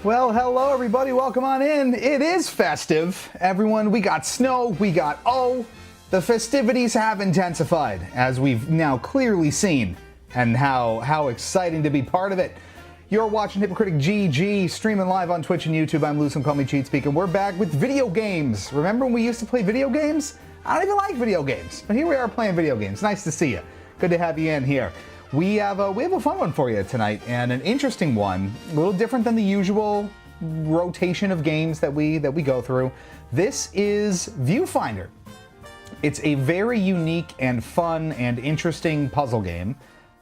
Well, hello everybody, welcome on in. It is festive. Everyone, we got snow, we got the festivities have intensified, as we've now clearly seen, and how exciting to be part of it. You're watching Hypocritic GG, streaming live on Twitch and YouTube. I'm Lewis, call me Cheat Speak, and we're back with video games. Remember when we used to play video games? I don't even like video games, but here we are playing video games. Nice to see you. Good to have you in here. We have a fun one for you tonight, and an interesting one, a little different than the usual rotation of games that we go through. This is Viewfinder. It's a very unique and fun and interesting puzzle game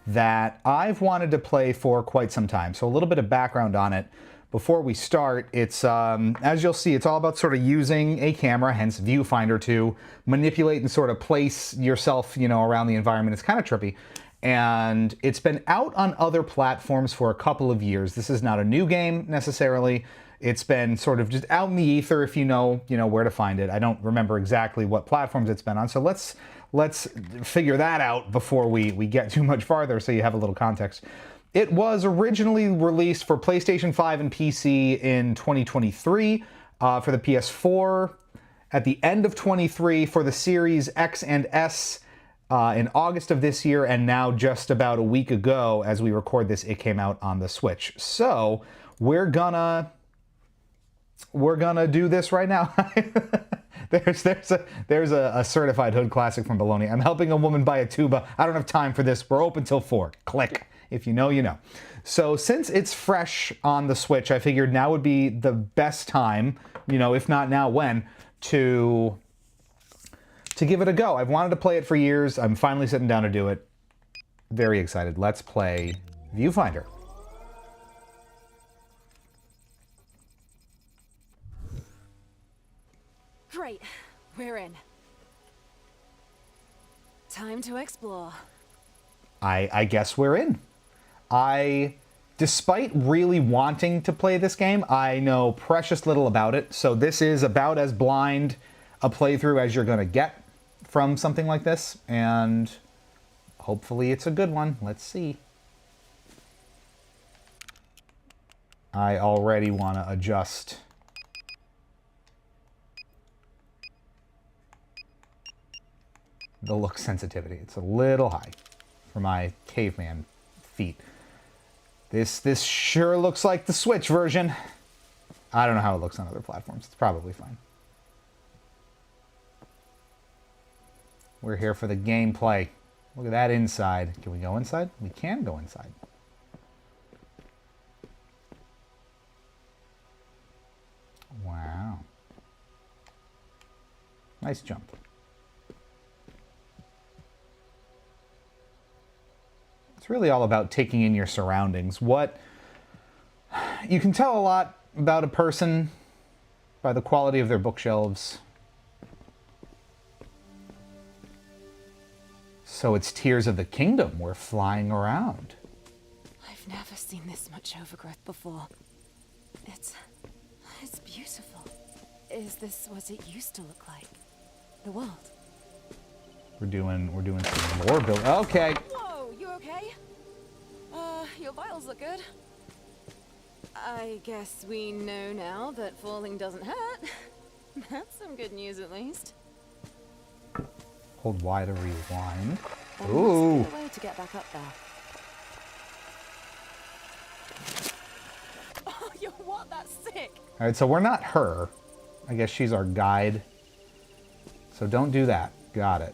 that I've wanted to play for quite some time. So a little bit of background on it before we start. It's as you'll see, it's all about sort of using a camera, hence Viewfinder, to manipulate and sort of place yourself, around the environment. It's kind of trippy. And it's been out on other platforms for a couple of years. This is not a new game necessarily. It's been sort of just out in the ether, if you know where to find it. I don't remember exactly what platforms it's been on, so let's figure that out before we get too much farther, so you have a little context. It was originally released for PlayStation 5 and PC in 2023, for the PS4 at the end of 23, for the Series X and S in August of this year, and now just about a week ago, as we record this, it came out on the Switch. So we're gonna do this right now. there's a certified hood classic from Bologna. I'm helping a woman buy a tuba. I don't have time for this. We're open till 4. Click. If you know, you know. So since it's fresh on the Switch, I figured now would be the best time, if not now, when, to give it a go. I've wanted to play it for years. I'm finally sitting down to do it. Very excited. Let's play Viewfinder. Great. We're in. Time to explore. I guess we're in. Despite really wanting to play this game, I know precious little about it. So this is about as blind a playthrough as you're going to get from something like this, and hopefully it's a good one. Let's see. I already want to adjust the look sensitivity. It's a little high for my caveman feet. This sure looks like the Switch version. I don't know how it looks on other platforms. It's probably fine. We're here for the gameplay. Look at that inside. Can we go inside? We can go inside. Wow. Nice jump. It's really all about taking in your surroundings. You can tell a lot about a person by the quality of their bookshelves. So it's Tears of the Kingdom. We're flying around. I've never seen this much overgrowth before. It's beautiful. Is this what it used to look like? The world? We're doing some more build. Okay. Whoa, you okay? Your vitals look good. I guess we know now that falling doesn't hurt. That's some good news, at least. Hold Y to rewind. There Ooh. must be a way to get back up there. Oh, yo, what? That's sick. All right, so we're not her. I guess she's our guide. So don't do that. Got it.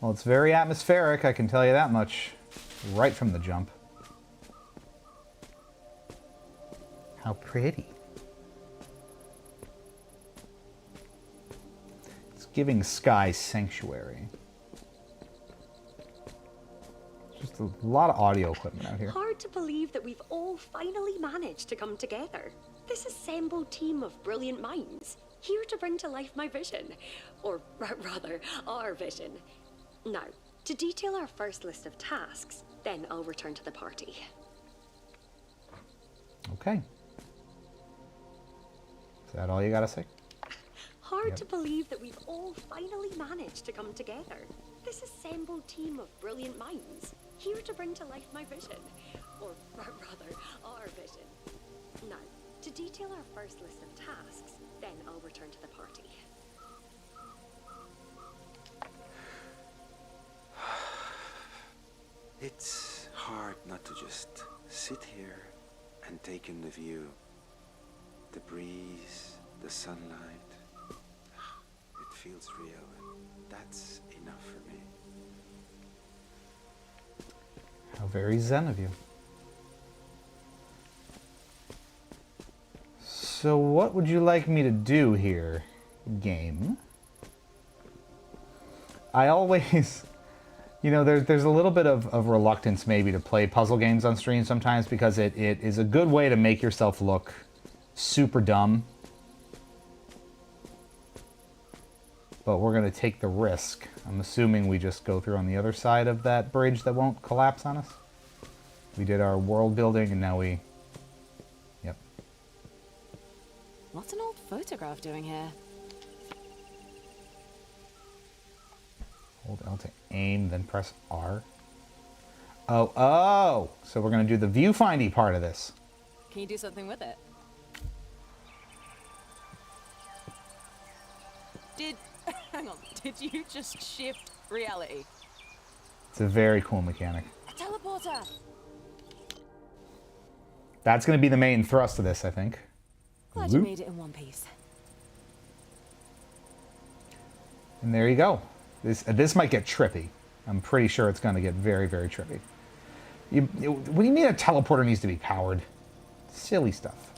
Well, it's very atmospheric, I can tell you that much, right from the jump. How pretty. It's giving Sky Sanctuary. Just a lot of audio equipment out here. Hard to believe that we've all finally managed to come together. This assembled team of brilliant minds, here to bring to life my vision. Or rather, our vision. Now, to detail our first list of tasks, then I'll return to the party. Okay. Is that all you gotta say? Hard Hard to believe that we've all finally managed to come together. This assembled team of brilliant minds, here to bring to life my vision. Or rather, our vision. Now, to detail our first list of tasks, then I'll return to the party. It's hard not to just sit here and take in the view. The breeze, the sunlight. It feels real, and that's enough for me. How very zen of you. So what would you like me to do here, game? I always, you know, there's a little bit of reluctance maybe to play puzzle games on stream sometimes because it is a good way to make yourself look super dumb. But we're going to take the risk. I'm assuming we just go through on the other side of that bridge that won't collapse on us. We did our world building and now we... Yep. What's an old photograph doing here? Hold L to aim, then press R. Oh! So we're going to do the viewfinding part of this. Can you do something with it? Hang on, did you just shift reality? It's a very cool mechanic. A teleporter! That's going to be the main thrust of this, I think. Glad you made it in one piece. And there you go. This might get trippy. I'm pretty sure it's going to get very, very trippy. What do you mean a teleporter needs to be powered? Silly stuff.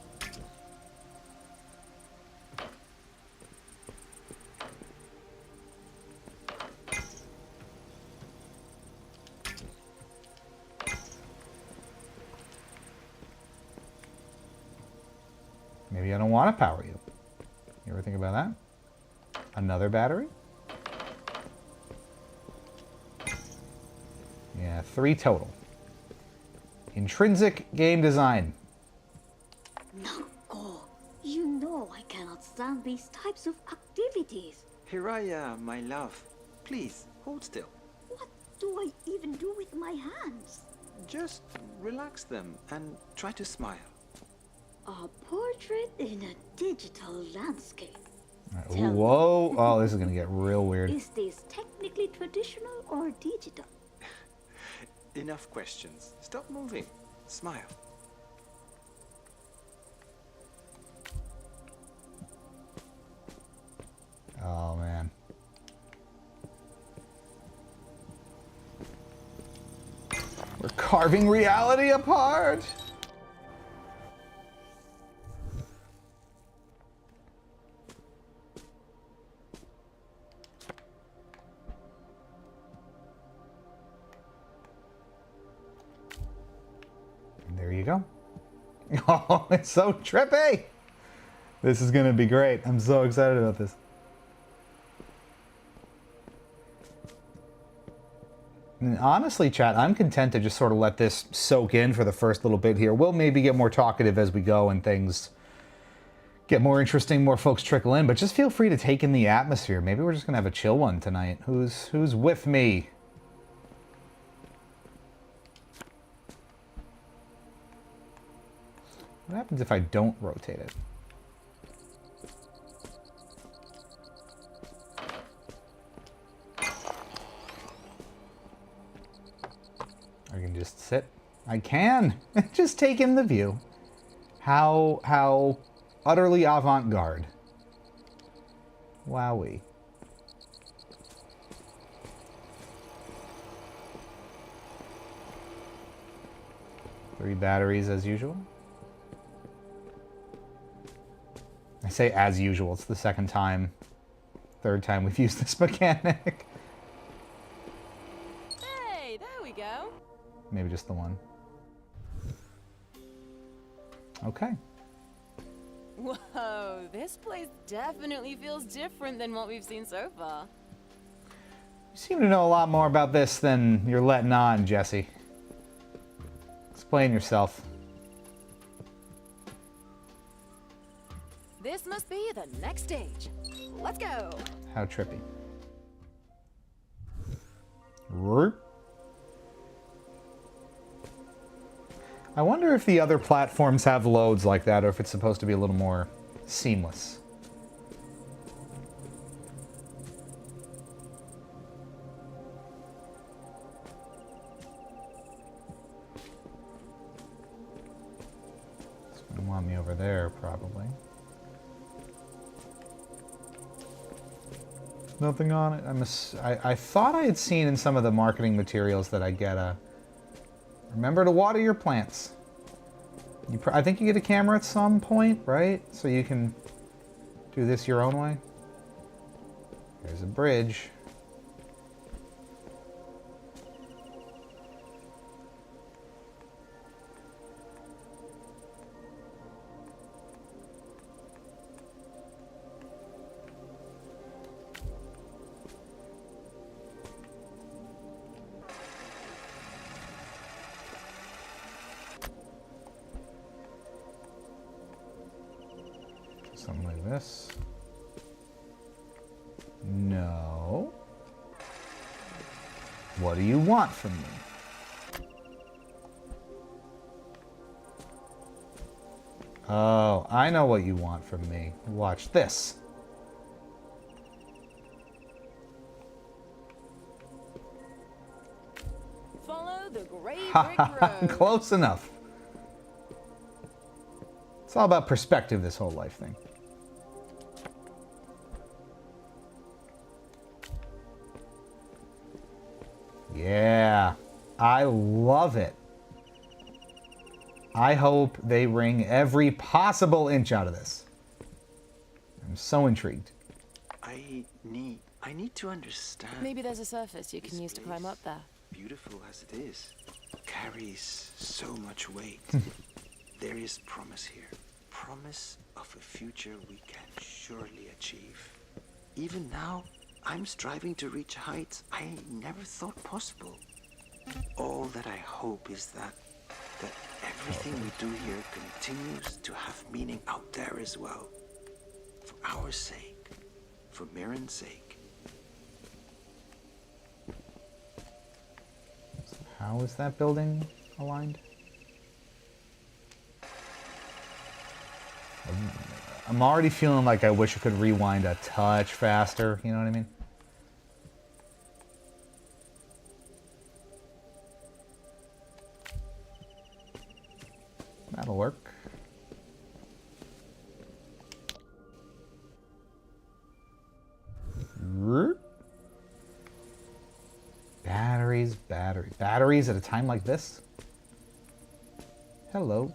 Maybe I don't want to power you. You ever think about that? Another battery? Yeah, 3 total. Intrinsic game design. No, you know I cannot stand these types of activities. Hiraya, my love, please, hold still. What do I even do with my hands? Just relax them and try to smile. A portrait in a digital landscape. Ooh, Tell me, whoa. Oh, this is going to get real weird. is this technically traditional or digital? Enough questions. Stop moving. Smile. Oh, man. We're carving reality apart. And there you go. Oh, it's so trippy. This is going to be great. I'm so excited about this. And honestly, chat, I'm content to just sort of let this soak in for the first little bit here. We'll maybe get more talkative as we go and things get more interesting, more folks trickle in, but just feel free to take in the atmosphere. Maybe we're just going to have a chill one tonight. Who's with me? What happens if I don't rotate it? I can just sit. I can! Just take in the view. How utterly avant-garde. Wowee. Three batteries as usual. I say as usual, it's the second time, third time we've used this mechanic. Hey, there we go. Maybe just the one. Okay. Whoa, this place definitely feels different than what we've seen so far. You seem to know a lot more about this than you're letting on, Jesse. Explain yourself. This must be the next stage. Let's go. How trippy. Roop. I wonder if the other platforms have loads like that, or if it's supposed to be a little more seamless. It's gonna want me over there, probably. Nothing on it. I thought I had seen in some of the marketing materials that I get a... Remember to water your plants. I think you get a camera at some point, right? So you can do this your own way. There's a bridge. Something like this. No. What do you want from me? Oh, I know what you want from me. Watch this. Follow the gray brick road. Close enough. It's all about perspective, this whole life thing. Yeah, I love it. I hope they wring every possible inch out of this. I'm so intrigued. I need to understand. Maybe there's a surface you can use to climb up there. Beautiful as it is, carries so much weight. There is promise here. Promise of a future we can surely achieve. Even now, I'm striving to reach heights I never thought possible. All that I hope is that everything we do here continues to have meaning out there as well. For our sake, for Mirren's sake. How is that building aligned? I'm already feeling like I wish I could rewind a touch faster, you know what I mean? That'll work. Batteries at a time like this? Hello.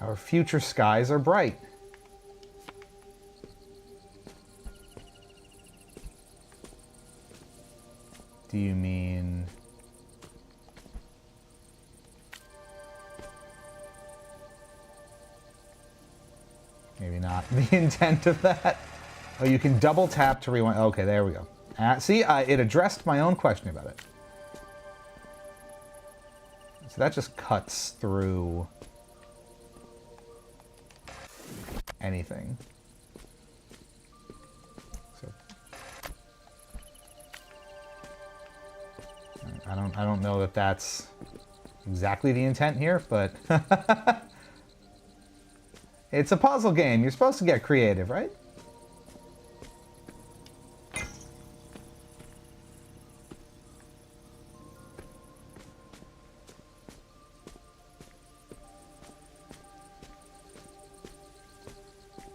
Our future skies are bright. Do you mean... Maybe not the intent of that. Oh, you can double tap to rewind. Okay, there we go. See, it addressed my own question about it. So that just cuts through anything. So I don't know that that's exactly the intent here, but it's a puzzle game. You're supposed to get creative, right?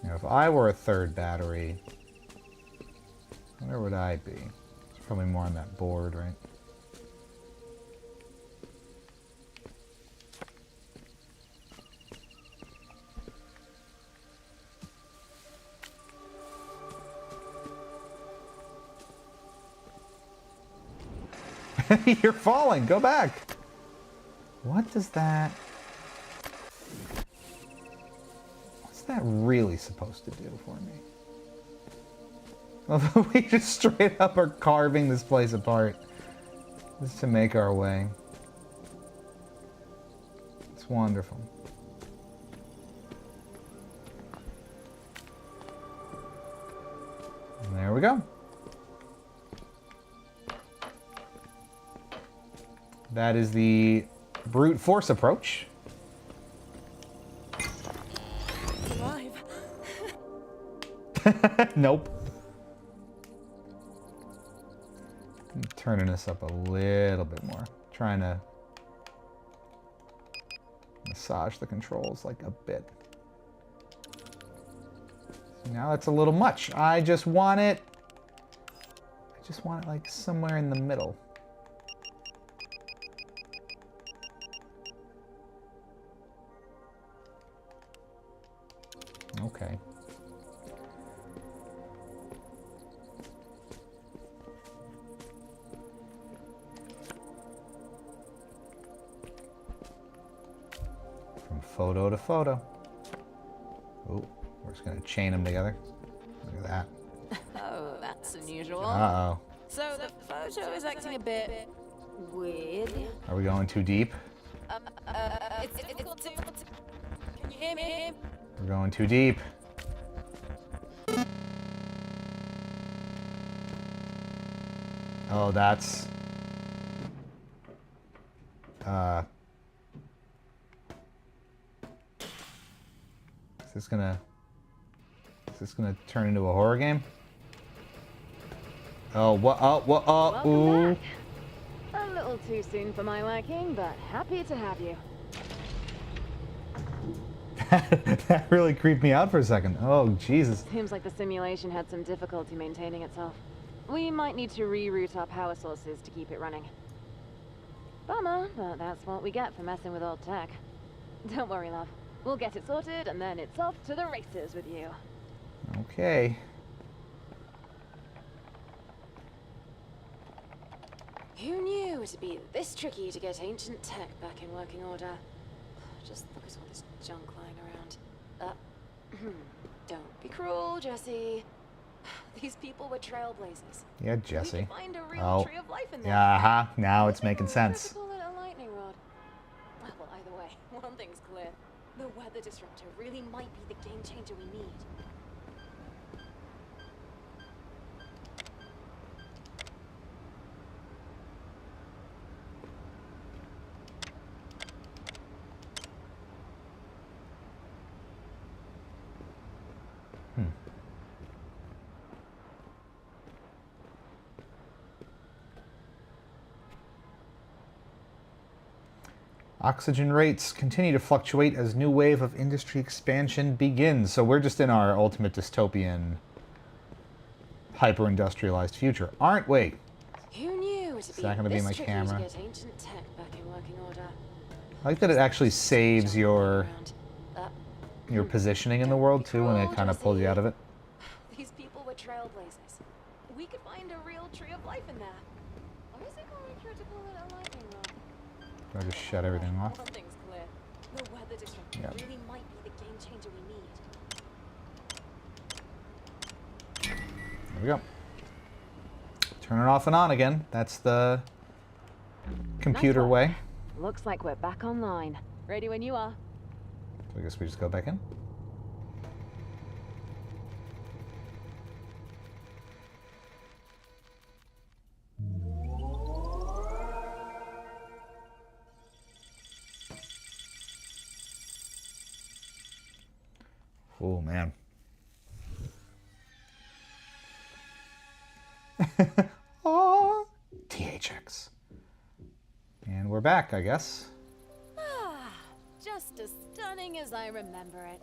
Now, if I were a third battery, where would I be? It's probably more on that board, right? You're falling. Go back. What does that... What's that really supposed to do for me? Although we just straight up are carving this place apart just to make our way. It's wonderful. we go. That is the brute force approach. Alive. Nope. I'm turning this up a little bit more. Trying to massage the controls like a bit. Now that's a little much. I just want it like somewhere in the middle. Okay. From photo to photo. Oh, we're just gonna chain them together. Look at that. Oh, that's unusual. Uh-oh. So the photo is acting a bit weird. Are we going too deep? It's difficult to. Can you hear me? We're going too deep. Oh, that's... Is this gonna turn into a horror game? Oh, what? Oh, what? Oh, Welcome ooh. back. A little too soon for my liking, but happy to have you. That really creeped me out for a second. Oh, Jesus. Seems like the simulation had some difficulty maintaining itself. We might need to reroute our power sources to keep it running. Bummer, but that's what we get for messing with old tech. Don't worry, love. We'll get it sorted, and then it's off to the races with you. Okay. Who knew it'd be this tricky to get ancient tech back in working order? Just look at all this junk lying around. Don't be cruel, Jesse. These people were trailblazers. Yeah, We Jesse. could find a real Oh. tree of life in there. Yeah, uh-huh. Now it's Maybe making we'll sense. call it a lightning rod. Well, either way, one thing's clear. The weather disruptor really might be the game changer we need. Oxygen rates continue to fluctuate as new wave of industry expansion begins. So we're just in our ultimate dystopian, hyper-industrialized future, aren't we? Who knew it'd Is be that gonna be this my tricky camera? to get ancient tech back in working order? I like that it actually saves Junk your lying around. positioning in the world too when it kind of pulls you out of it. These people were trailblazers. We could find a real tree of life in there. Or is it going through to call it a lightning rod? Do I just shut everything off? One thing's clear. The weather disruptor Yep. really might be the game changer we need. There we go. Turn it off and on again. That's the computer Nice way. Looks like we're back online. Ready when you are. So I guess we just go back in. Oh, man. Oh, THX. And we're back, I guess. Just as stunning as I remember it.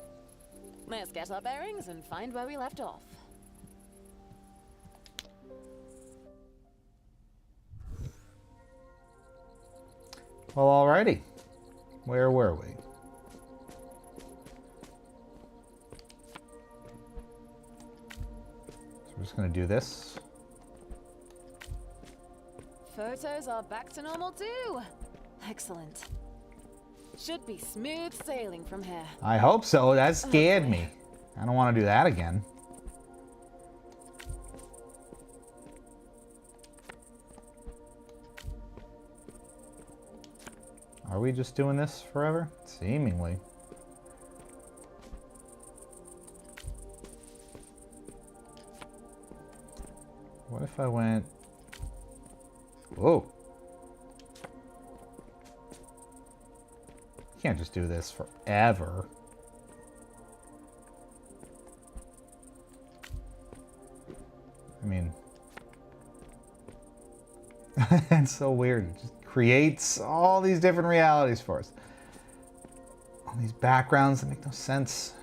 Let's get our bearings and find where we left off. Well, alrighty. Where were we? So we're just gonna do this. Photos are back to normal too. Excellent. Should be smooth sailing from here. I hope so. That scared me. I don't want to do that again. Are we just doing this forever? Seemingly. if I went... Whoa. You can't just do this forever. I mean... it's so weird. It just creates all these different realities for us. All these backgrounds that make no sense.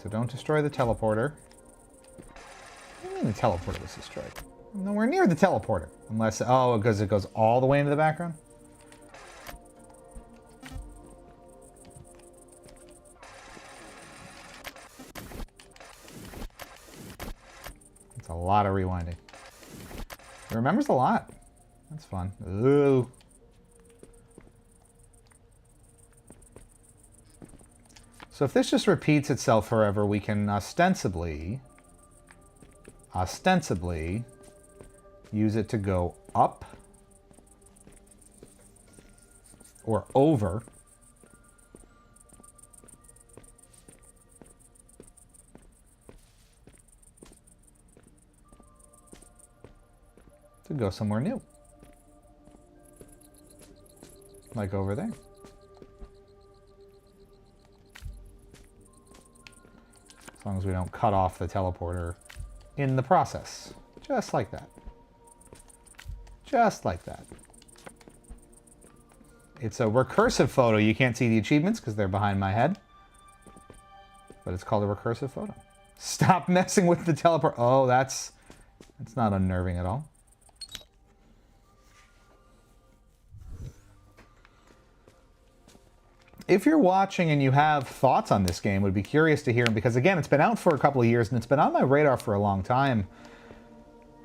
So don't destroy the teleporter. What do you mean the teleporter was destroyed? I'm nowhere near the teleporter. Unless, oh, because it goes all the way into the background? It's a lot of rewinding. It remembers a lot. That's fun. Ooh. So if this just repeats itself forever, we can ostensibly use it to go up or over to go somewhere new. Like over there. As long as we don't cut off the teleporter in the process. Just like that. Just like that. It's a recursive photo. You can't see the achievements because they're behind my head. But it's called a recursive photo. Stop messing with the teleport. Oh, that's not unnerving at all. If you're watching and you have thoughts on this game, would be curious to hear them, because again, it's been out for a couple of years and it's been on my radar for a long time.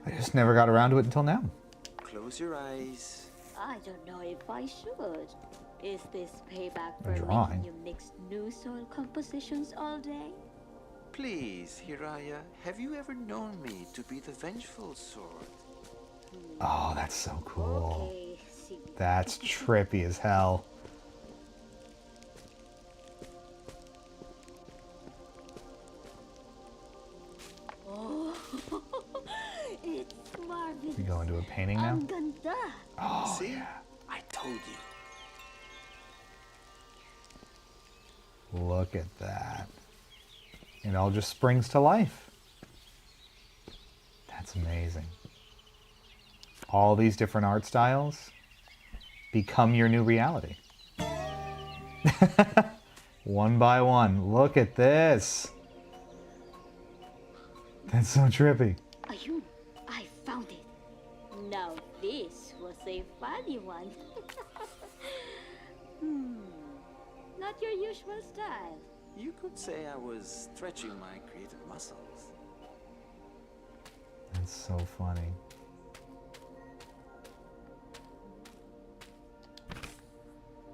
I just never got around to it until now. Close your eyes. I don't know if I should. Is this payback for drawing. making you mix new soil compositions all day? Please, Hiraya, have you ever known me to be the vengeful sort? Oh, that's so cool. Okay, see. That's trippy as hell. Oh, it's marvelous. We go into a painting now? I'm gonna die. Oh, See? yeah. I told you. Look at that. It all just springs to life. That's amazing. All these different art styles become your new reality. One by one. Look at this. That's so trippy. Ayun, I found it. Now this was a funny one. Not your usual style. You could say I was stretching my creative muscles. That's so funny.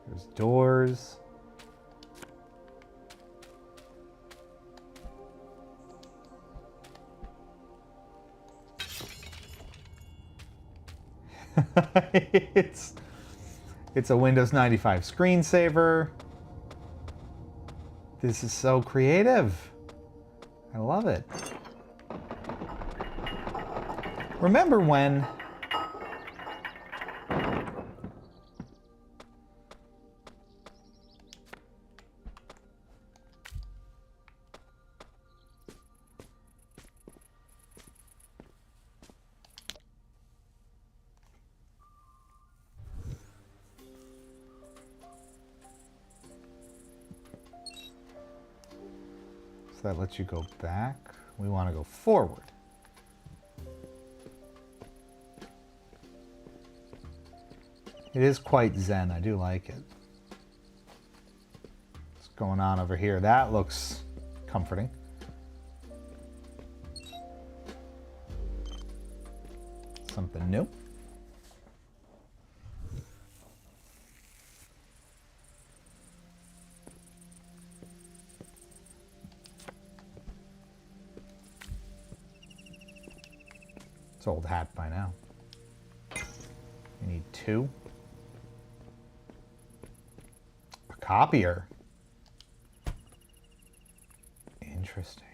There's doors. It's a Windows 95 screensaver. This is so creative. I love it. Remember when so that lets you go back. We want to go forward. It is quite zen. I do like it. What's going on over here? That looks comforting. Something new. It's old hat by now. We need 2. A copier. Interesting.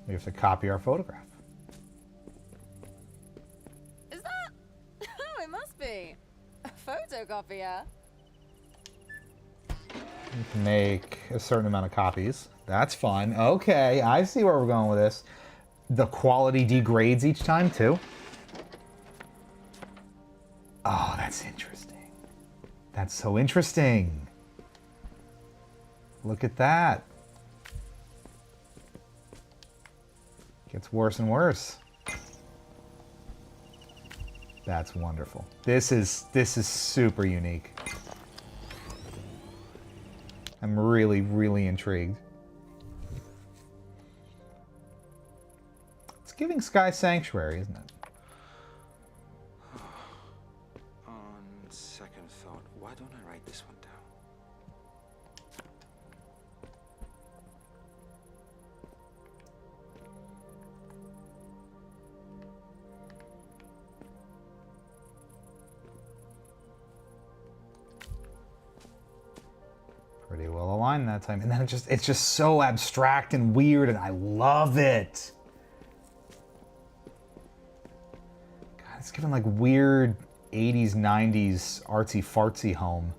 We have to copy our photograph. Is that? Oh, it must be. A photocopier. We can make a certain amount of copies. That's fun. Okay, I see where we're going with this. The quality degrades each time, too. Oh, that's interesting. That's so interesting. Look at that. Gets worse and worse. That's wonderful. This is super unique. I'm really, really intrigued. It's giving Sky Sanctuary, isn't it? On second thought, why don't I write this one down? Pretty well aligned that time. And then it's just so abstract and weird, and I love it. God, it's giving like weird 80s, 90s artsy fartsy home.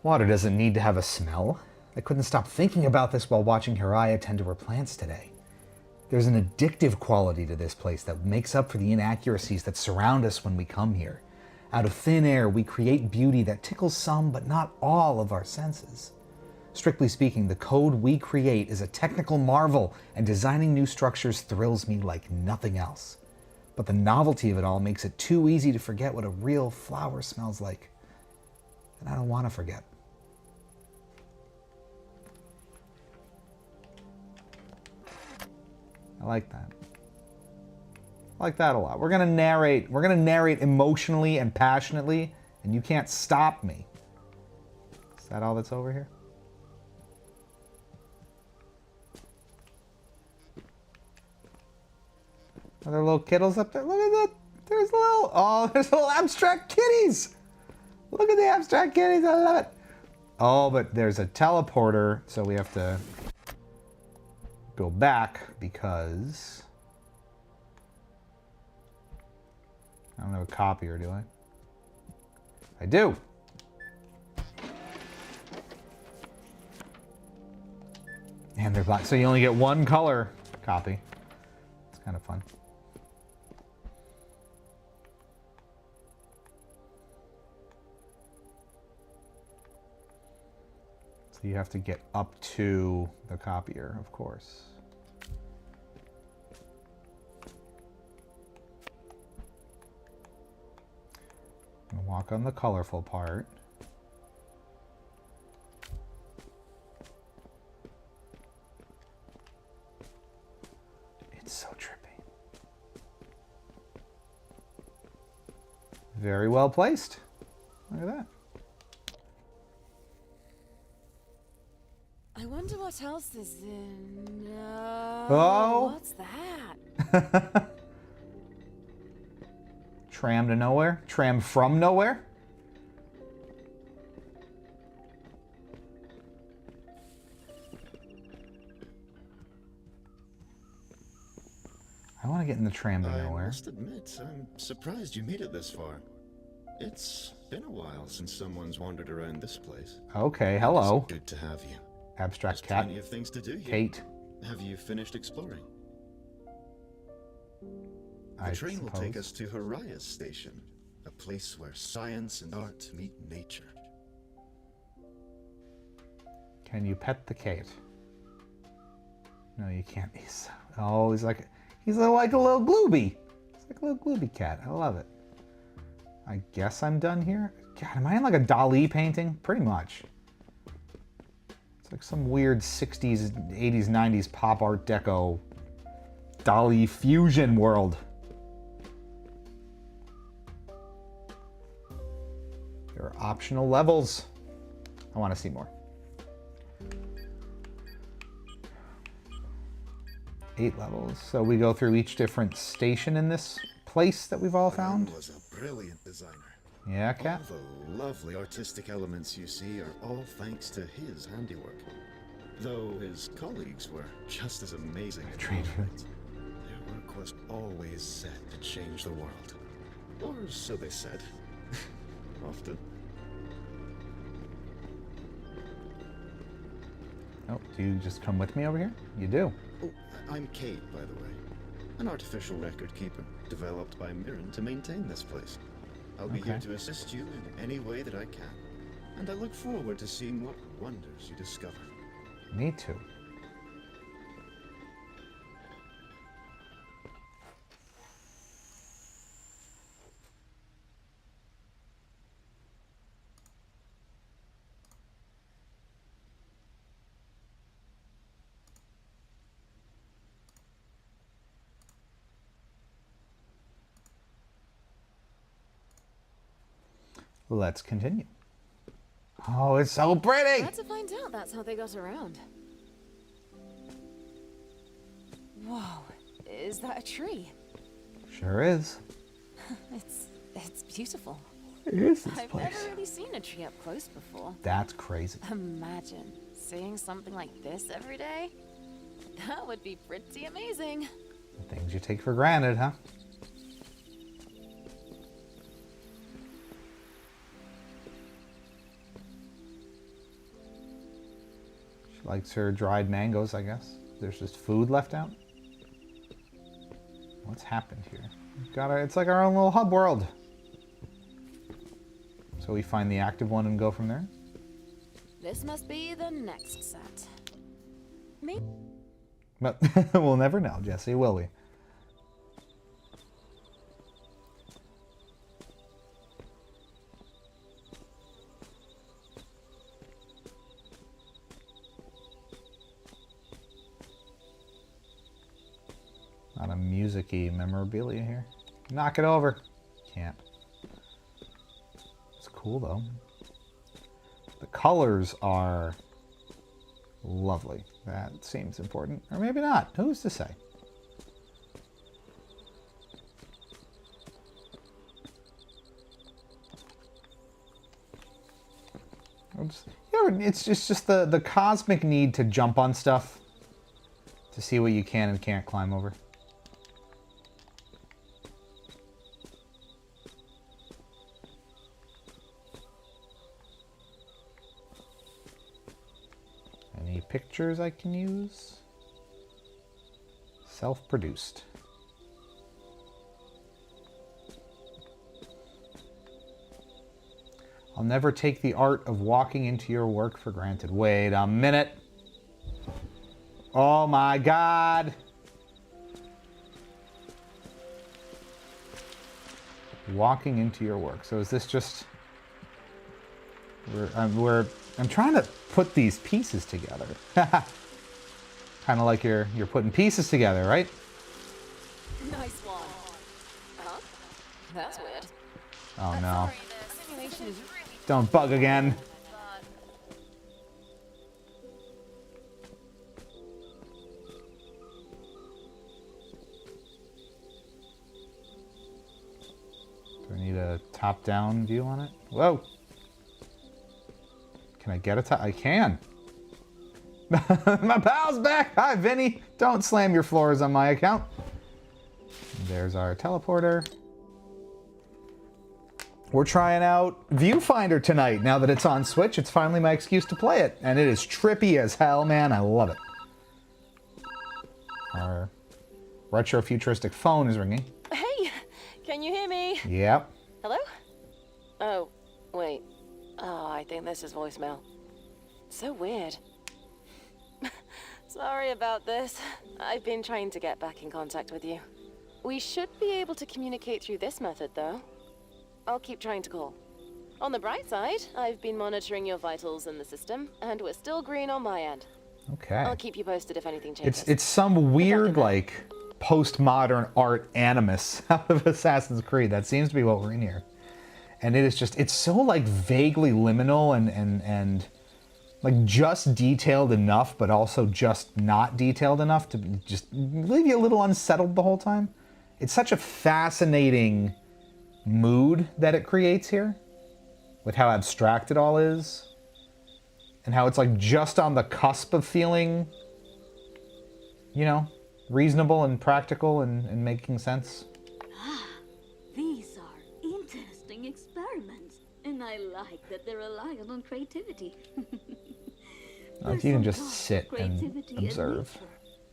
Water doesn't need to have a smell. I couldn't stop thinking about this while watching Hiraya tend to her plants today. There's an addictive quality to this place that makes up for the inaccuracies that surround us when we come here. Out of thin air, we create beauty that tickles some but not all of our senses. Strictly speaking, the code we create is a technical marvel, and designing new structures thrills me like nothing else. But the novelty of it all makes it too easy to forget what a real flower smells like. And I don't want to forget. I like that. I like that a lot. We're gonna narrate emotionally and passionately, and you can't stop me. Is that all that's over here? Are there little kittles up there? Look at that. There's little abstract kitties. Look at the abstract kitties. I love it. Oh, but there's a teleporter, so we have to go back because I don't have a copier, do I? I do. And they're black, so you only get one color copy. It's kind of fun. So you have to get up to the copier, of course. I'm gonna walk on the colorful part. It's so trippy. Very well placed. Look at that. I wonder what else is in. Oh. What's that? Tram to nowhere? Tram from nowhere? I want to get in the tram to I nowhere. must admit, I'm surprised you made it this far. It's been a while since someone's wandered around this place. Okay, hello. It's good to have you. Abstract There's cat. plenty of things to do here. Kate. Have you finished exploring? I The train will take suppose. us to Hiraya's station, a place where science and art meet nature. Can you pet the Kate? No, you can't. He's like a little glooby. He's like a little glooby cat. I love it. I guess I'm done here. God, am I in like a Dali painting? Pretty much. It's like some weird 60s, 80s, 90s pop art deco Dali fusion world. There are optional levels. I want to see more. 8 levels. So we go through each different station in this place that we've all found. Was a brilliant designer. Yeah, Cat? All the lovely artistic elements you see are all thanks to his handiwork. Though his colleagues were just as amazing at their work was always set to change the world. Or so they said. Often. Oh, do you just come with me over here? You do. Oh, I'm Kate, by the way. An artificial record keeper, developed by Mirren to maintain this place. I'll be here to assist you in any way that I can. And I look forward to seeing what wonders you discover. Me too. Let's continue. Oh, it's so pretty! Glad to find out that's how they got around. Whoa, is that a tree? Sure is. It's beautiful. It is this I've place. never really seen a tree up close before. That's crazy. Imagine seeing something like this every day. That would be pretty amazing. Things you take for granted, huh? She likes her dried mangoes, I guess. There's just food left out. What's happened here? We've got it's like our own little hub world. So we find the active one and go from there. This must be the next set. Maybe. But we'll never know, Jesse, will we? Not a music-y memorabilia here. Knock it over. Can't. It's cool, though. The colors are lovely. That seems important. Or maybe not. Who's to say? It's just the cosmic need to jump on stuff to see what you can and can't climb over. Any pictures I can use? Self-produced. I'll never take the art of walking into your work for granted. Wait a minute. Oh my God. Walking into your work. So is this just... I'm trying to put these pieces together. Kind of like you're putting pieces together, right? Nice one. Huh? That's weird. Oh no. Sorry, the simulation is really Don't bug again. Do I need a top-down view on it? Whoa. Can I get a top? I can. My pal's back. Hi, Vinny. Don't slam your floors on my account. There's our teleporter. We're trying out Viewfinder tonight. Now that it's on Switch, it's finally my excuse to play it. And it is trippy as hell, man. I love it. Our retro-futuristic phone is ringing. Hey, can you hear me? Yep. Hello? Oh, wait. Oh, I think this is voicemail. So weird. Sorry about this. I've been trying to get back in contact with you. We should be able to communicate through this method, though. I'll keep trying to call. On the bright side, I've been monitoring your vitals in the system, and we're still green on my end. Okay. I'll keep you posted if anything changes. It's some weird, like, postmodern art animus out of Assassin's Creed. That seems to be what we're in here. And it is just, it's so, like, vaguely liminal and Like, just detailed enough, but also just not detailed enough to just leave you a little unsettled the whole time. It's such a fascinating mood that it creates here, with how abstract it all is, and how it's like just on the cusp of feeling, you know, reasonable and practical and making sense. These are interesting experiments, and I like that they're reliant on creativity. Like you can just sit and observe.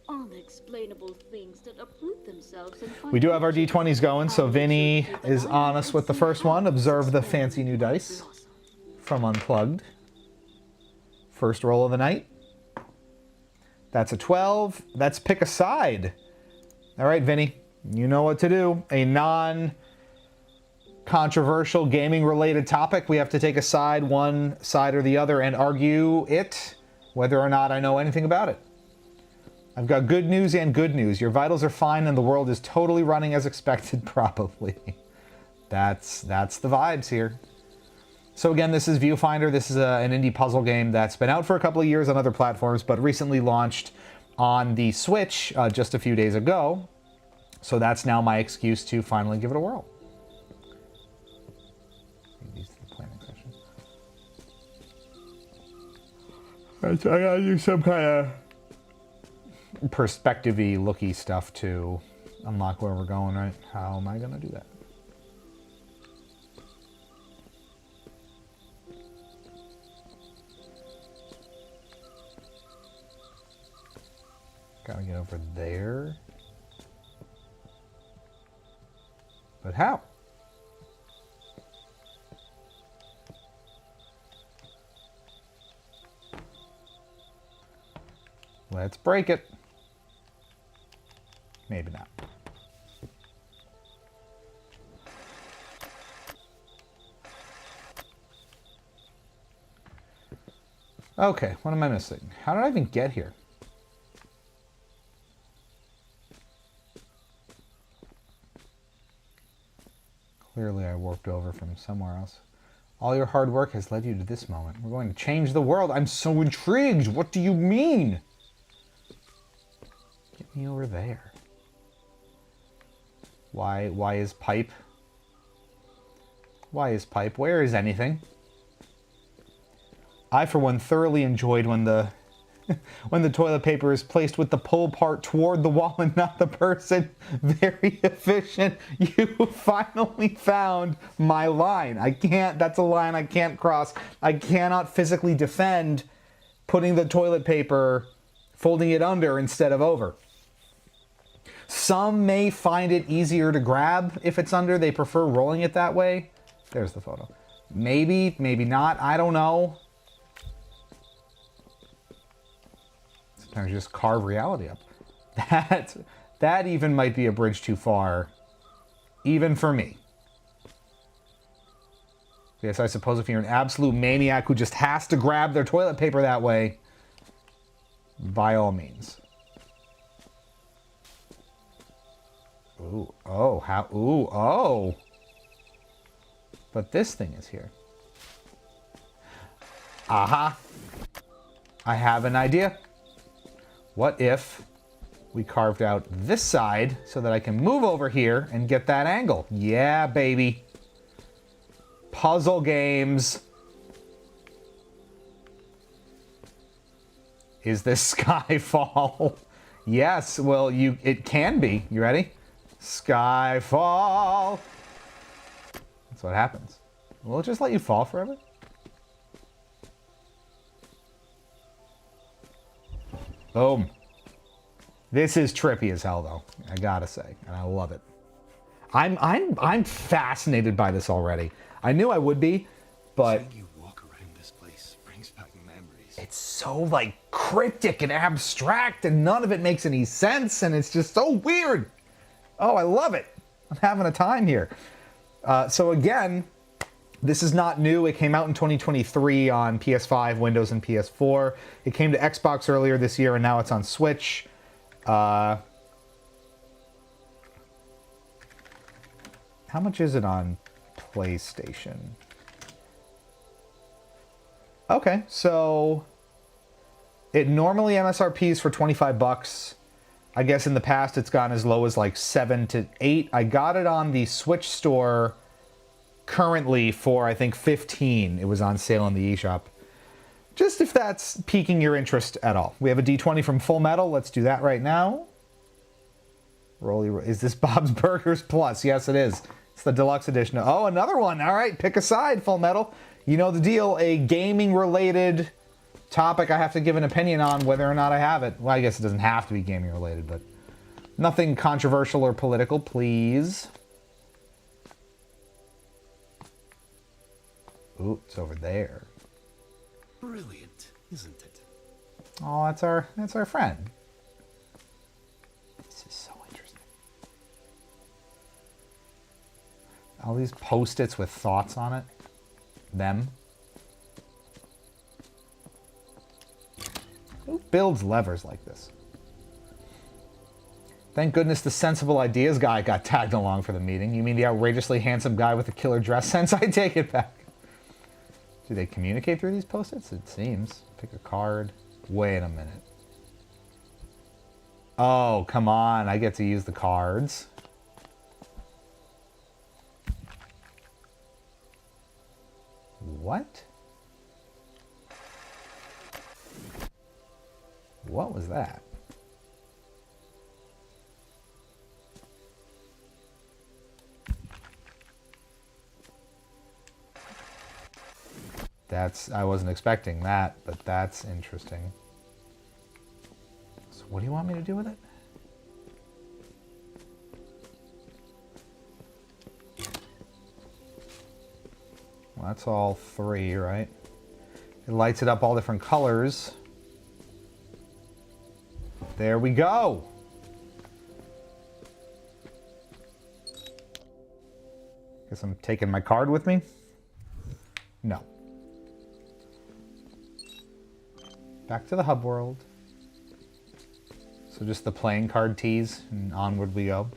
Unexplainable things that uproot themselves and find We do have our D20s going, so Vinny is on us with the first one. Observe the fancy new dice from Unplugged. First roll of the night. That's a 12. That's pick a side. All right, Vinny, you know what to do. A non-controversial gaming-related topic. We have to take a side, one side or the other, and argue it, whether or not I know anything about it. I've got good news and good news. Your vitals are fine and the world is totally running as expected, probably. That's the vibes here. So again, this is Viewfinder. This is an indie puzzle game that's been out for a couple of years on other platforms, but recently launched on the Switch just a few days ago. So that's now my excuse to finally give it a whirl. These are the planning sessions. I gotta do some kind of perspective-y, looky stuff to unlock where we're going, right? How am I gonna do that? Gotta get over there. But how? Let's break it. Maybe not. Okay, what am I missing? How did I even get here? Clearly I warped over from somewhere else. All your hard work has led you to this moment. We're going to change the world. I'm so intrigued. What do you mean? Get me over there. Why is pipe? Why is pipe? Where is anything? I, for one, thoroughly enjoyed when the when the toilet paper is placed with the pull part toward the wall and not the person. Very efficient. You finally found my line. I can't, that's a line I can't cross. I cannot physically defend putting the toilet paper, folding it under instead of over. Some may find it easier to grab if it's under. They prefer rolling it that way. There's the photo. Maybe, maybe not. I don't know. Sometimes you just carve reality up. That even might be a bridge too far, even for me. Yes, I suppose if you're an absolute maniac who just has to grab their toilet paper that way, by all means. Ooh, oh, how, ooh, oh. But this thing is here. Aha. I have an idea. What if we carved out this side so that I can move over here and get that angle? Yeah, baby. Puzzle games. Is this Skyfall? Yes, well, it can be. You ready? Skyfall. That's what happens. Will it just let you fall forever? Boom. This is trippy as hell, though. I gotta say, and I love it. I'm fascinated by this already. I knew I would be, but Seeing you walk around this place brings back memories. it's so like cryptic and abstract, and none of it makes any sense, and it's just so weird. Oh, I love it. I'm having a time here. So again, this is not new. It came out in 2023 on PS5, Windows, and PS4. It came to Xbox earlier this year, and now it's on Switch. How much is it on PlayStation? Okay, so It normally MSRPs for 25 bucks. I guess in the past it's gone as low as like 7 to 8. I got it on the Switch store currently for, I think, 15. It was on sale in the eShop. Just if that's piquing your interest at all. We have a D20 from Full Metal. Let's do that right now. Is this Bob's Burgers Plus? Yes, it is. It's the deluxe edition. Oh, another one. All right, pick a side, Full Metal. You know the deal. A gaming-related topic I have to give an opinion on whether or not I have it. Well, I guess it doesn't have to be gaming-related, but nothing controversial or political, please. Ooh, it's over there. Brilliant, isn't it? Oh, that's our friend. This is so interesting. All these Post-its with thoughts on it. Them. Who builds levers like this? Thank goodness the sensible ideas guy got tagged along for the meeting. You mean the outrageously handsome guy with the killer dress sense? I take it back. Do they communicate through these Post-its? It seems. Pick a card. Wait a minute. Oh, come on. I get to use the cards. What? What was that? I wasn't expecting that, but that's interesting. So what do you want me to do with it? Well, that's all 3, right? It lights it up all different colors. There we go. Guess I'm taking my card with me? No. Back to the hub world. So just the playing card tease, and onward we go.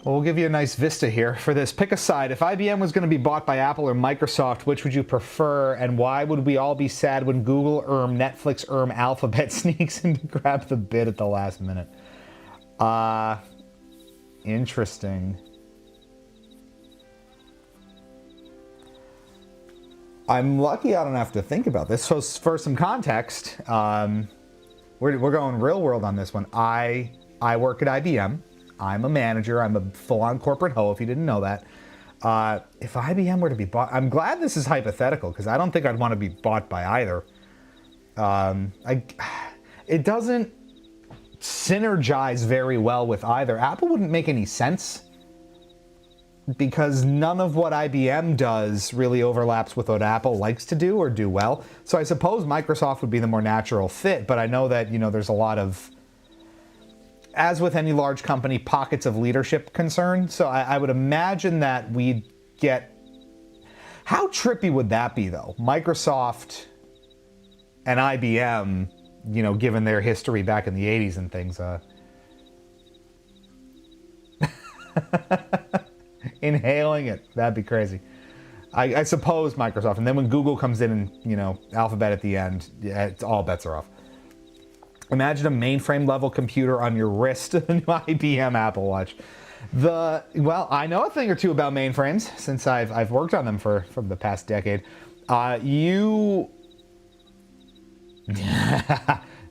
Well, we'll give you a nice vista here for this. Pick a side. If IBM was going to be bought by Apple or Microsoft, which would you prefer, and why would we all be sad when Google, Netflix, Alphabet sneaks in to grab the bid at the last minute? Interesting. I'm lucky I don't have to think about this. So for some context, we're going real world on this one. I work at IBM. I'm a manager. I'm a full-on corporate hoe, if you didn't know that. If IBM were to be bought... I'm glad this is hypothetical, because I don't think I'd want to be bought by either. It doesn't synergize very well with either. Apple wouldn't make any sense, because none of what IBM does really overlaps with what Apple likes to do or do well. So I suppose Microsoft would be the more natural fit, but I know that, there's a lot of, as with any large company, pockets of leadership concern. So I would imagine that we'd get... How trippy would that be, though? Microsoft and IBM, given their history back in the 80s and things. Inhaling it. That'd be crazy. I suppose Microsoft. And then when Google comes in and, Alphabet at the end, yeah, all bets are off. Imagine a mainframe level computer on your wrist, an IBM Apple Watch. Well, I know a thing or two about mainframes since I've worked on them for the past decade.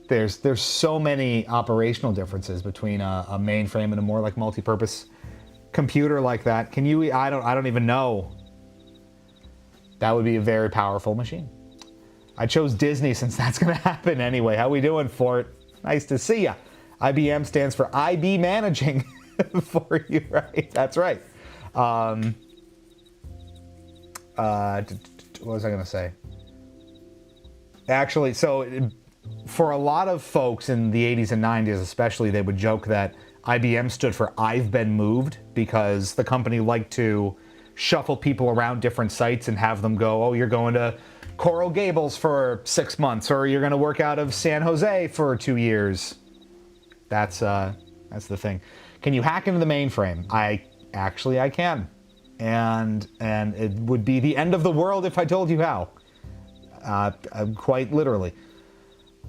There's so many operational differences between a mainframe and a more like multi-purpose computer like that. I don't even know. That would be a very powerful machine. I chose Disney since that's going to happen anyway. How we doing, Fort? Nice to see ya. IBM stands for IB Managing for you, right? That's right. What was I going to say? Actually, so for a lot of folks in the 80s and 90s especially, they would joke that IBM stood for I've been moved, because the company liked to shuffle people around different sites and have them go, oh, you're going to Coral Gables for 6 months, or you're going to work out of San Jose for 2 years. That's the thing. Can you hack into the mainframe? I can. and it would be the end of the world if I told you how. Quite literally.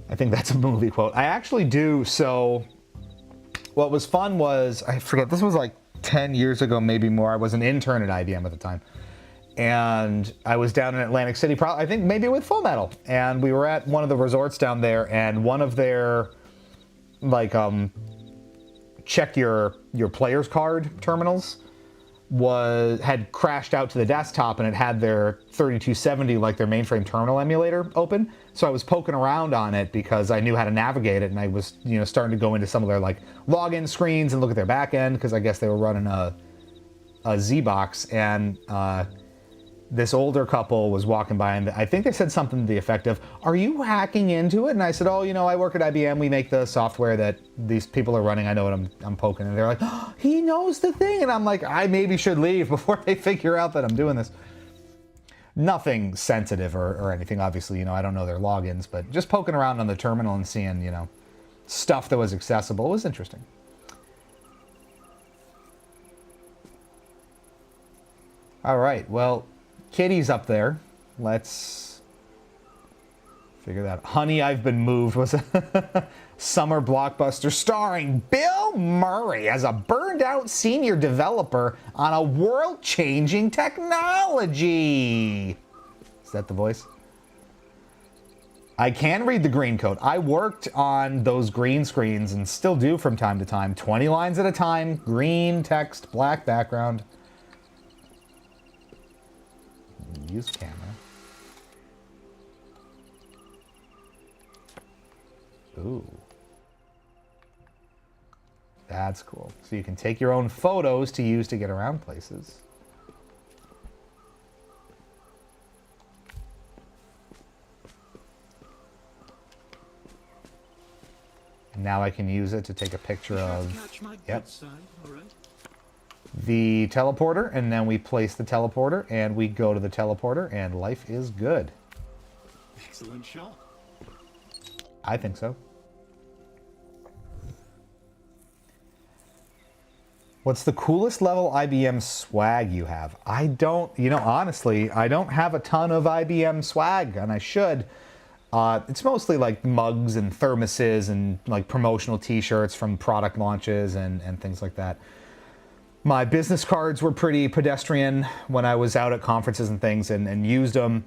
I think that's a movie quote. I actually do. So what was fun was, I forget, this was like 10 years ago, maybe more. I was an intern at IBM at the time. And I was down in Atlantic City, I think maybe with Full Metal. And we were at one of the resorts down there, and one of their, like, check your player's card terminals had crashed out to the desktop, and it had their 3270, like their mainframe terminal emulator, open. So I was poking around on it because I knew how to navigate it, and I was, you know, starting to go into some of their like login screens and look at their back end, because I guess they were running a Z-Box, and this older couple was walking by, and I think they said something to the effect of, "Are you hacking into it?" And I said, "Oh, you know, I work at IBM. We make the software that these people are running. I know what I'm poking." And they're like, "Oh, he knows the thing." And I'm like, I maybe should leave before they figure out that I'm doing this. Nothing sensitive or anything, obviously. You know, I don't know their logins, but just poking around on the terminal and seeing, you know, stuff that was accessible was interesting. All right, well, Kitty's up there. Let's figure that out. Honey, I've Been Moved was a summer blockbuster starring Bill Murray as a burned-out senior developer on a world-changing technology. Is that the voice? I can read the green code. I worked on those green screens and still do from time to time. 20 lines at a time, green text, black background. Use camera. Ooh. That's cool. So you can take your own photos to use to get around places. And now I can use it to take a picture of, yep, the teleporter, and then we place the teleporter, and we go to the teleporter, and life is good. Excellent shot. I think so. What's the coolest level IBM swag you have? I don't, you know, honestly, I don't have a ton of IBM swag, and I should. It's mostly like mugs and thermoses and like promotional t-shirts from product launches and things like that. My business cards were pretty pedestrian when I was out at conferences and things and used them.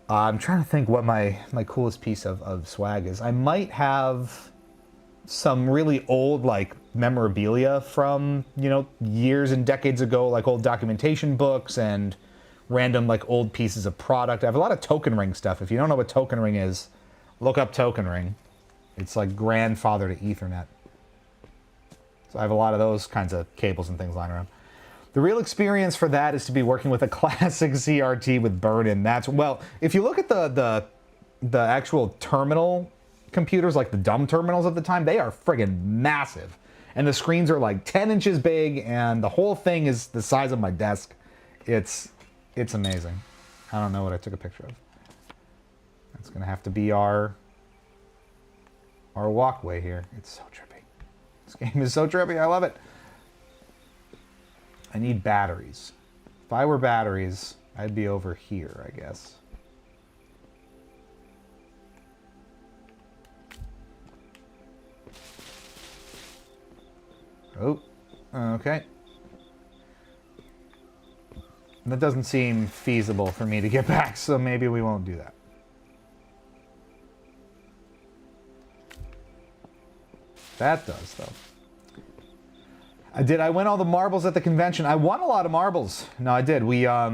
I'm trying to think what my coolest piece of swag is. I might have some really old like memorabilia from, you know, years and decades ago, like old documentation books and random like old pieces of product. I have a lot of token ring stuff. If you don't know what token ring is, look up token ring. It's like grandfather to Ethernet. So I have a lot of those kinds of cables and things lying around. The real experience for that is to be working with a classic CRT with burn-in. That's, well, if you look at the actual terminal computers, like the dumb terminals of the time, they are friggin' massive. And the screens are like 10 inches big, and the whole thing is the size of my desk. It's amazing. I don't know what I took a picture of. That's gonna have to be our walkway here. It's so trippy. This game is so trippy, I love it. I need batteries. If I were batteries, I'd be over here, I guess. Oh, okay. That doesn't seem feasible for me to get back, so maybe we won't do that. That does, though. I win all the marbles at the convention. I won a lot of marbles. No, I did. Yeah,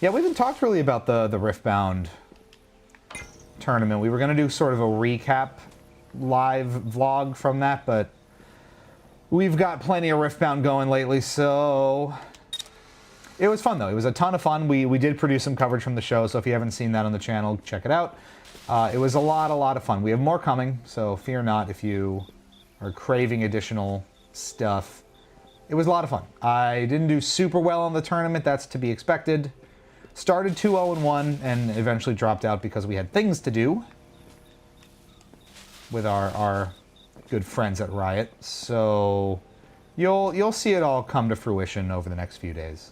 we haven't talked really about the Riftbound tournament. We were going to do sort of a recap live vlog from that, but we've got plenty of Riftbound going lately, so it was fun, though. It was a ton of fun. We did produce some coverage from the show, so if you haven't seen that on the channel, check it out. It was a lot of fun. We have more coming, so fear not if you are craving additional stuff. It was a lot of fun. I didn't do super well on the tournament. That's to be expected. Started 2-0-1 and eventually dropped out because we had things to do with our good friends at Riot. So you'll see it all come to fruition over the next few days.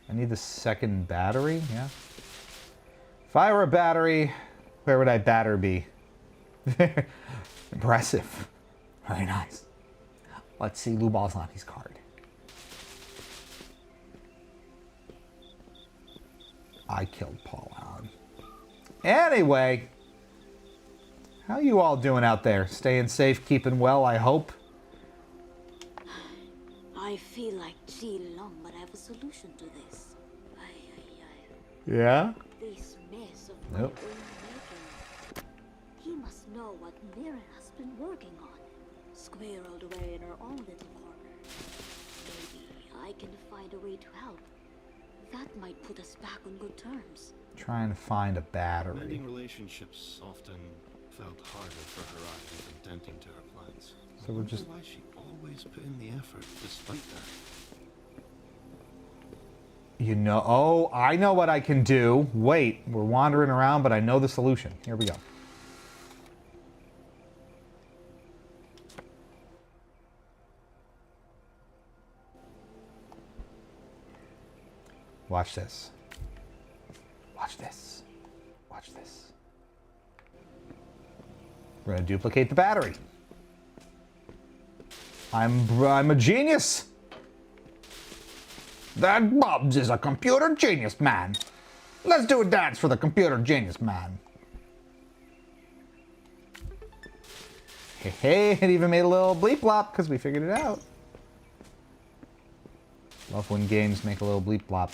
I need the second battery, yeah. If I were a battery, where would I batter be? Impressive. Very nice. Let's see Lou Balzani's card. I killed Paul Allen. Anyway, how you all doing out there? Staying safe, keeping well, I hope? I feel like G Long, but I have a solution to this. Yeah? This mess of my Nope. own making. He must know what Mirren has been working on. Squirreled away in her own little corner. Maybe I can find a way to help. That might put us back on good terms. Trying to find a battery. Mending relationships often felt harder for Horizon than denting to her plans. So we're just... I wonder why she always put in the effort despite that. You know... Oh, I know what I can do. Wait, we're wandering around, but I know the solution. Here we go. Watch this. Watch this. Watch this. We're going to duplicate the battery. I'm a genius. That Bubs is a computer genius man. Let's do a dance for the computer genius man. Hey, hey, it even made a little bleep blop because we figured it out. Love when games make a little bleep blop.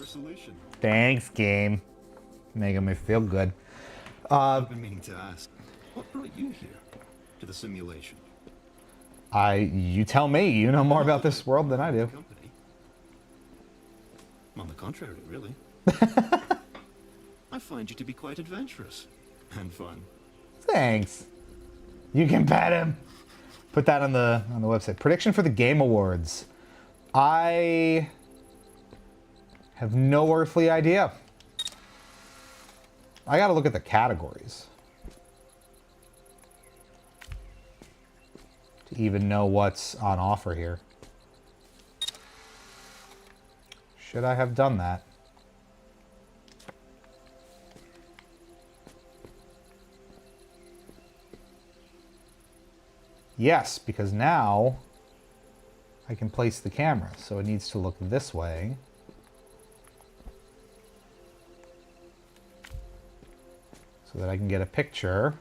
Solution. Thanks, game. Making me feel good. I've been meaning to ask, what brought you here to the simulation? You tell me. You know more about this world than I do. Company. On the contrary, really. I find you to be quite adventurous and fun. Thanks. You can bet him. Put that on the website. Prediction for the Game Awards. I have no earthly idea. I gotta look at the categories to even know what's on offer here. Should I have done that? Yes, because now I can place the camera, so it needs to look this way. So that I can get a picture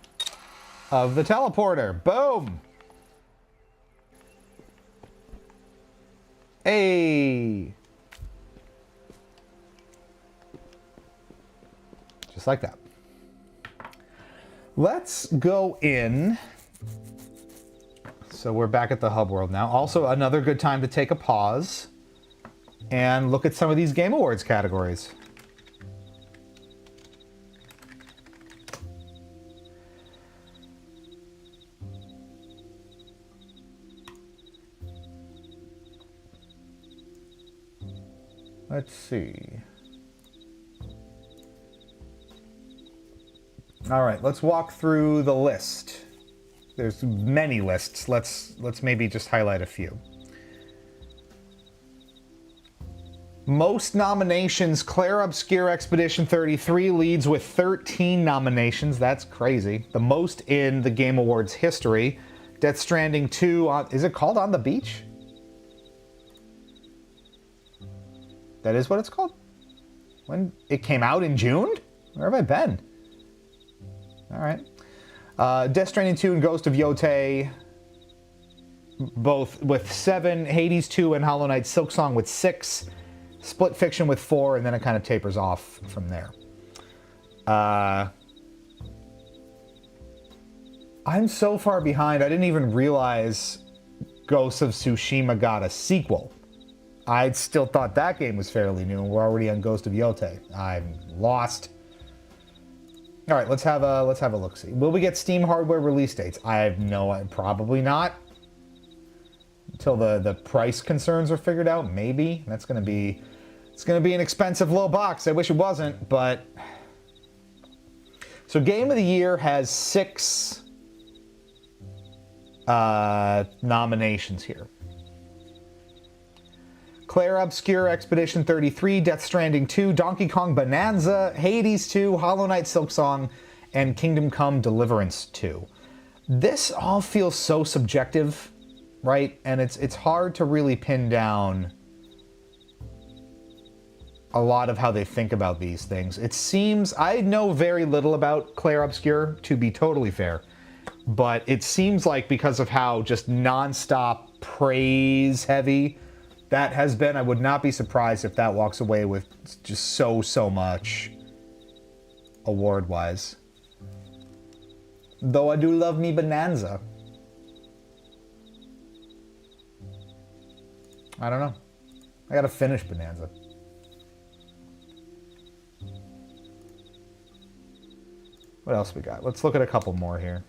of the teleporter. Boom! Hey! Just like that. Let's go in. So we're back at the hub world now. Also, another good time to take a pause and look at some of these Game Awards categories. Let's see. All right, let's walk through the list. There's many lists. Let's maybe just highlight a few. Most nominations, Claire Obscure Expedition 33 leads with 13 nominations. That's crazy. The most in the Game Awards history. Death Stranding 2, is it called On the Beach? That is what it's called? When it came out in June? Where have I been? All right. Death Stranding 2 and Ghost of Yotei, both with 7, Hades 2 and Hollow Knight Silksong with 6, Split Fiction with 4, and then it kind of tapers off from there. I'm so far behind, I didn't even realize Ghost of Tsushima got a sequel. I still thought that game was fairly new, and we're already on Ghost of Yotei. I'm lost. All right, let's have a look-see. Will we get Steam hardware release dates? I have probably not. Until the price concerns are figured out, maybe. It's gonna be an expensive little box. I wish it wasn't, but. So Game of the Year has 6 nominations here. Clair Obscure Expedition 33, Death Stranding 2, Donkey Kong Bonanza, Hades 2, Hollow Knight Silksong, and Kingdom Come Deliverance 2. This all feels so subjective, right? And it's hard to really pin down a lot of how they think about these things. It seems, I know very little about Clair Obscure, to be totally fair, but it seems like because of how just non-stop praise heavy that has been, I would not be surprised if that walks away with just so much award-wise. Though I do love me Bonanza. I don't know. I gotta finish Bonanza. What else we got? Let's look at a couple more here.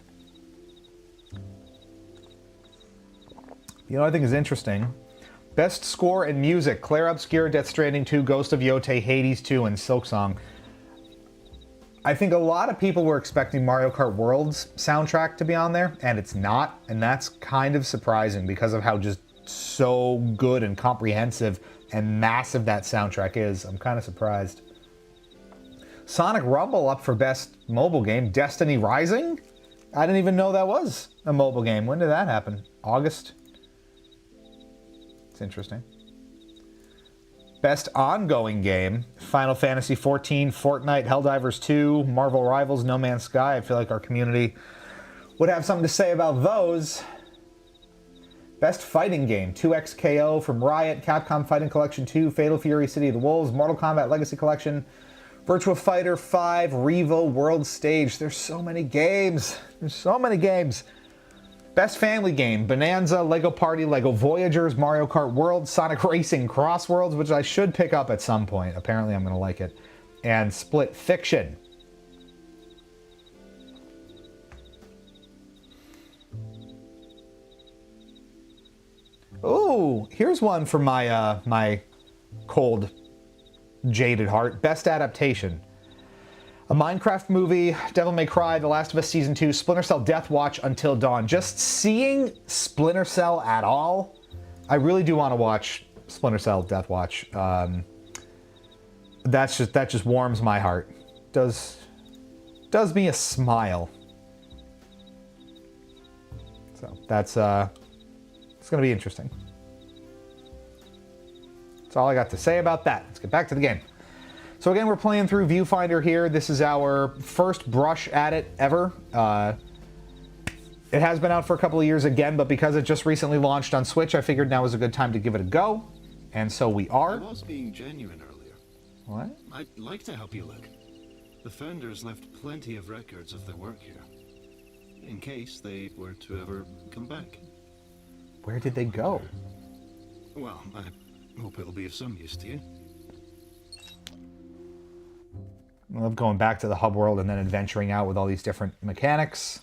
You know what I think is interesting? Best score and music: Clair Obscure, Death Stranding 2, Ghost of Yote, Hades 2, and Silksong. I think a lot of people were expecting Mario Kart World's soundtrack to be on there, and it's not, and that's kind of surprising because of how just so good and comprehensive and massive that soundtrack is. I'm kind of surprised. Sonic Rumble up for Best Mobile Game. Destiny Rising? I didn't even know that was a mobile game. When did that happen? August? It's interesting. Best Ongoing Game. Final Fantasy XIV, Fortnite, Helldivers 2, Marvel Rivals, No Man's Sky. I feel like our community would have something to say about those. Best Fighting Game. 2XKO from Riot, Capcom Fighting Collection 2, Fatal Fury, City of the Wolves, Mortal Kombat Legacy Collection, Virtua Fighter 5, Revo, World Stage. There's so many games. There's so many games. Best Family Game. Bonanza, Lego Party, Lego Voyagers, Mario Kart World, Sonic Racing Cross Worlds, which I should pick up at some point. Apparently I'm going to like it. And Split Fiction. Ooh, here's one for my my cold, jaded heart. Best Adaptation. A Minecraft movie, Devil May Cry, The Last of Us Season 2, Splinter Cell Death Watch, Until Dawn. Just seeing Splinter Cell at all, I really do want to watch Splinter Cell Death Watch. That just warms my heart. Does me a smile. So that's it's gonna be interesting. That's all I got to say about that. Let's get back to the game. So again, we're playing through Viewfinder here. This is our first brush at it ever. It has been out for a couple of years again, but because it just recently launched on Switch, I figured now was a good time to give it a go. And so we are. I was being genuine earlier. What? I'd like to help you look. The founders left plenty of records of their work here, in case they were to ever come back. Where did they go? Well, I hope it'll be of some use to you. I love going back to the hub world and then adventuring out with all these different mechanics.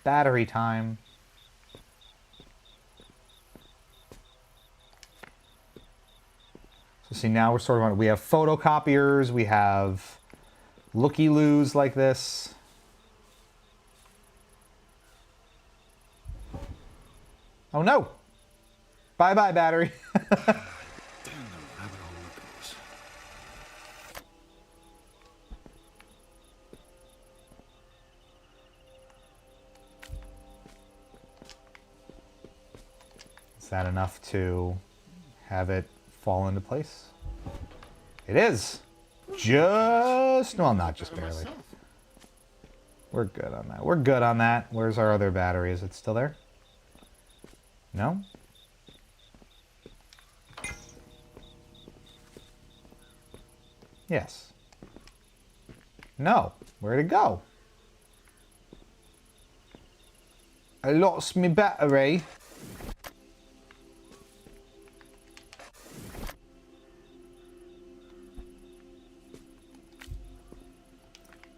Battery time. So see, now we're sort of on, we have photocopiers, we have looky-loos like this. Oh no! Bye-bye, battery. Is that enough to have it fall into place? It is. Just, well, not just barely. We're good on that. We're good on that. Where's our other battery? Is it still there? No? Yes. No. Where'd it go? I lost my battery.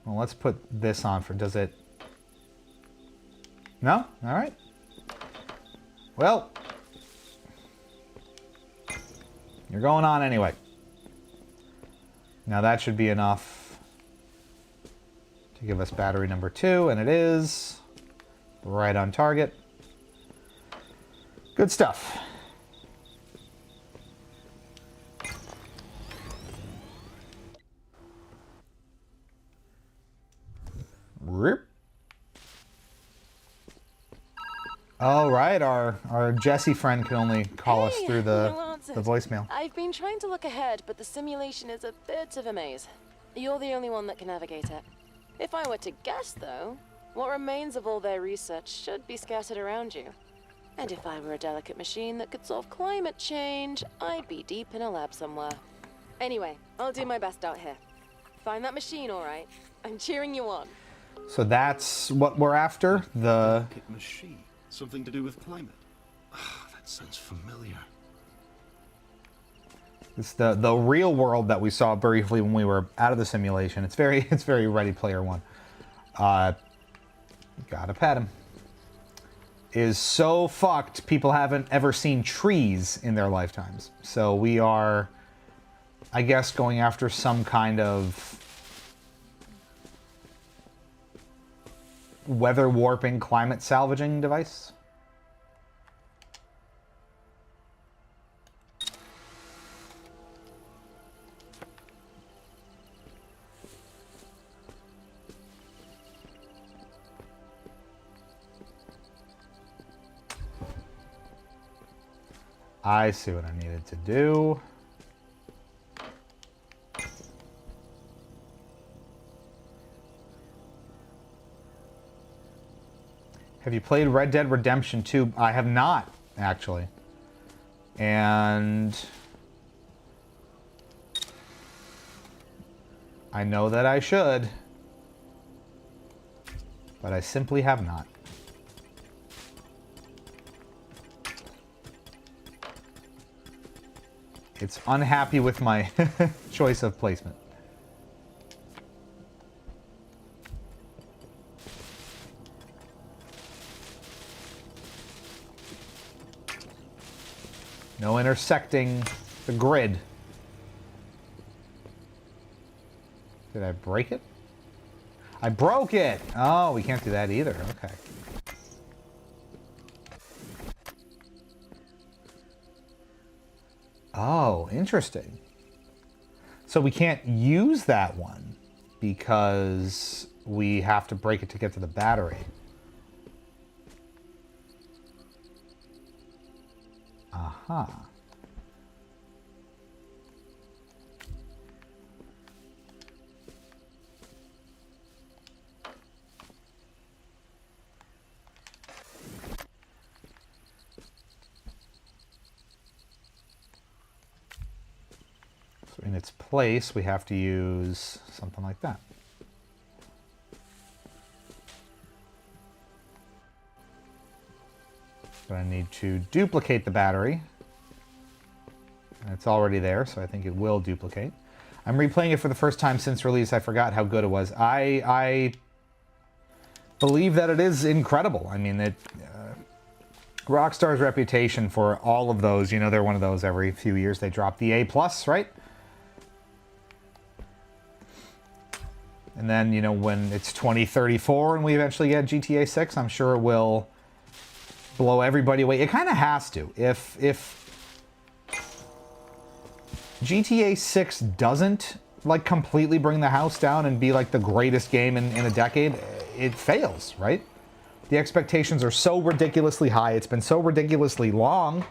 Well, let's put this on for, does it? No? All right. Well, you're going on anyway. Now that should be enough to give us battery number 2, and it is. Right on target. Good stuff. Rip. Oh, right. Our Jesse friend can only call us through the voicemail. I've been trying to look ahead, but the simulation is a bit of a maze. You're the only one that can navigate it. If I were to guess, though, what remains of all their research should be scattered around you. And if I were a delicate machine that could solve climate change, I'd be deep in a lab somewhere. Anyway, I'll do my best out here. Find that machine, all right? I'm cheering you on. So that's what we're after? The Delicate machine. Something to do with climate. Ah, that sounds familiar. It's the real world that we saw briefly when we were out of the simulation. It's very Ready Player One. Gotta pet him. Is so fucked people haven't ever seen trees in their lifetimes. So we are, I guess, going after some kind of weather warping, climate salvaging device. I see what I needed to do. Have you played Red Dead Redemption 2? I have not, actually. And I know that I should, but I simply have not. It's unhappy with my choice of placement. No intersecting the grid. Did I break it? I broke it! Oh, we can't do that either. Okay. Oh, interesting. So we can't use that one because we have to break it to get to the battery. Aha. So in its place, we have to use something like that. But I need to duplicate the battery. And it's already there, so I think it will duplicate. I'm replaying it for the first time since release. I forgot how good it was. I believe that it is incredible. I mean, Rockstar's reputation for all of those, you know, they're one of those every few years. They drop the A+, right? And then, you know, when it's 2034 and we eventually get GTA 6, I'm sure it will blow everybody away. It kind of has to. If GTA 6 doesn't, like, completely bring the house down and be, like, the greatest game in a decade, it fails, right? The expectations are so ridiculously high. It's been so ridiculously long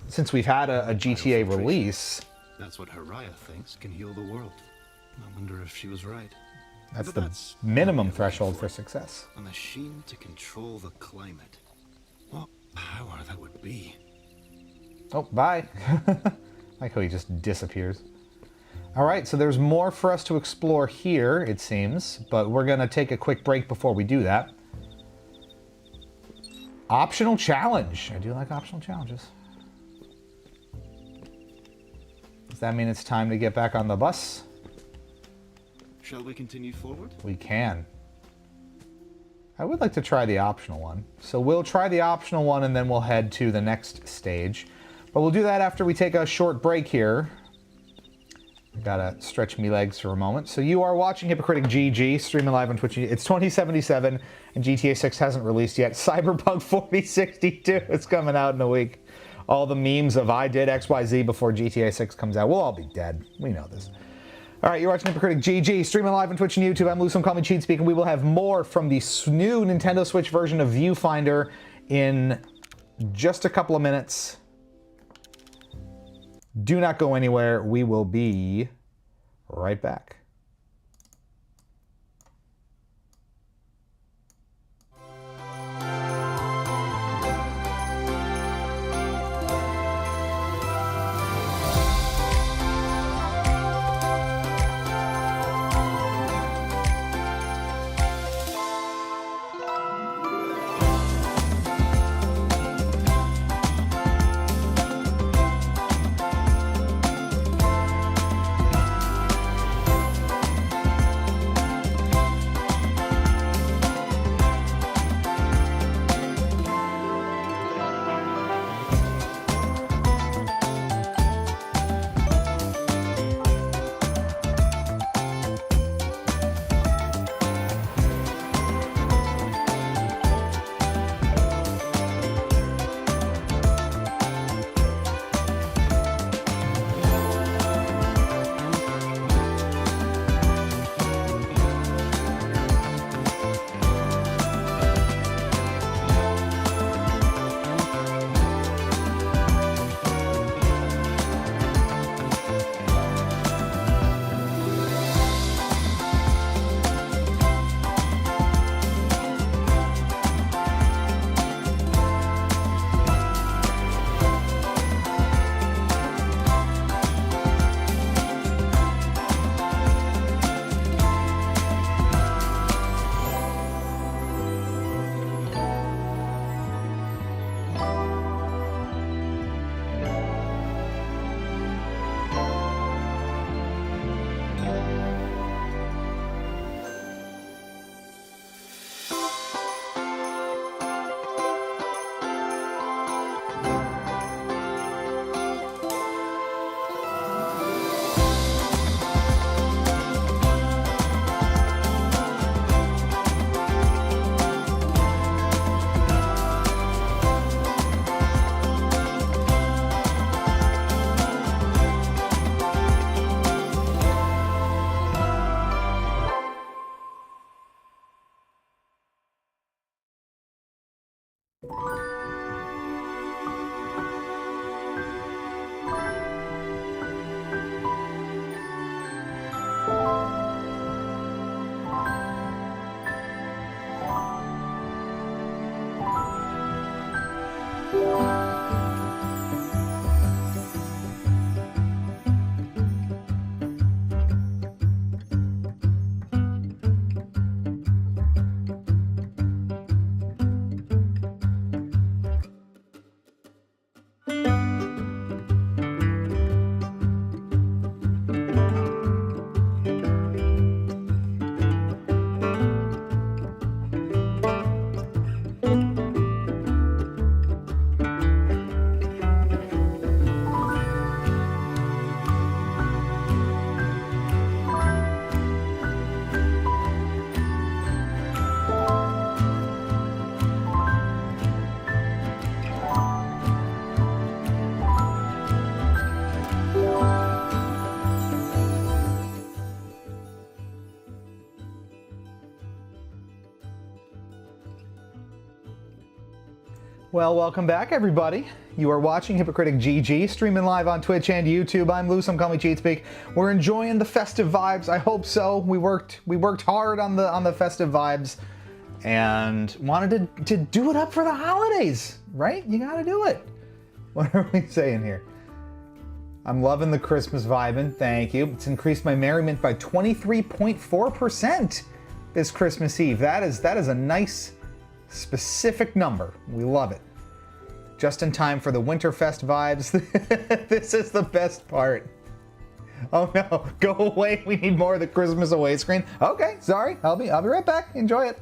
since we've had a GTA release. That's what Haraya thinks can heal the world. I wonder if she was right. That's But the minimum threshold for success. A machine to control the climate. What power that would be. Oh, bye. Like how he just disappears. All right, so there's more for us to explore here, it seems, but we're going to take a quick break before we do that. Optional challenge. I do like optional challenges. Does that mean it's time to get back on the bus? Shall we continue forward? We can. I would like to try the optional one. So we'll try the optional one and then we'll head to the next stage. But we'll do that after we take a short break here. I gotta stretch me legs for a moment. So you are watching Hypocritic GG, streaming live on Twitch. It's 2077, and GTA 6 hasn't released yet. Cyberpunk 4062 is coming out in a week. All the memes of I did XYZ before GTA 6 comes out. We'll all be dead. We know this. All right, you're watching Hypocritic GG, streaming live on Twitch and YouTube. I'm Lou, some call me Cheat Speak, and we will have more from the new Nintendo Switch version of Viewfinder in just a couple of minutes. Do not go anywhere. We will be right back. Well, welcome back, everybody. You are watching Hypocritic GG, streaming live on Twitch and YouTube. I'm Lou, some call me Cheat Speak. We're enjoying the festive vibes. I hope so. We worked hard on the festive vibes, and wanted to do it up for the holidays, right? You gotta do it. What are we saying here? I'm loving the Christmas vibing. Thank you. It's increased my merriment by 23.4% this Christmas Eve. That is a nice, specific number. We love it. Just in time for the Winterfest vibes. This is the best part. Oh no, go away. We need more of the Christmas away screen. Okay, sorry. I'll be right back. Enjoy it.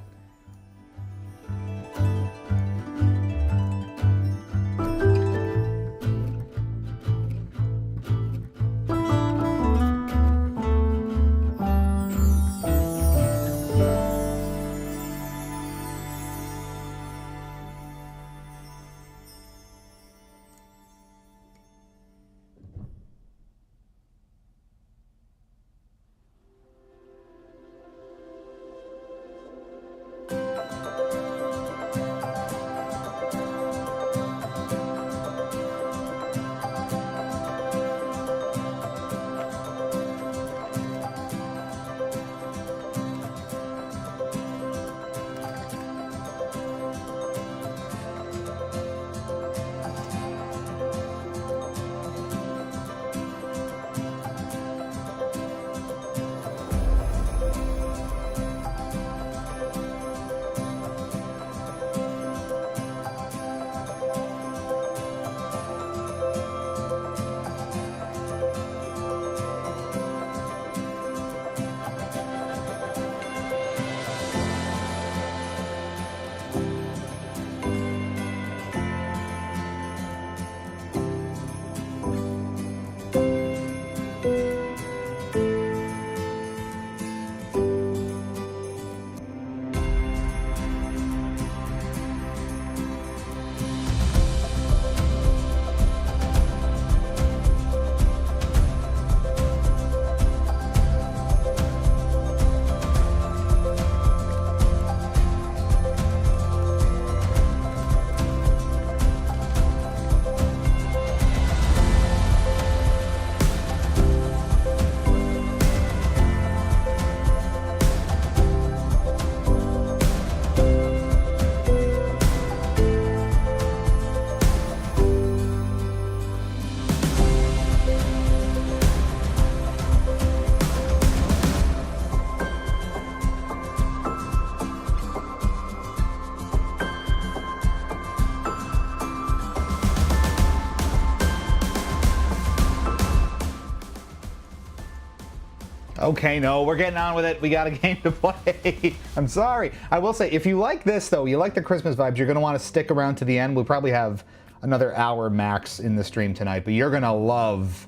Okay, no, we're getting on with it. We got a game to play. I'm sorry. I will say, if you like this, though, you like the Christmas vibes, you're going to want to stick around to the end. We'll probably have another hour max in the stream tonight, but you're going to love...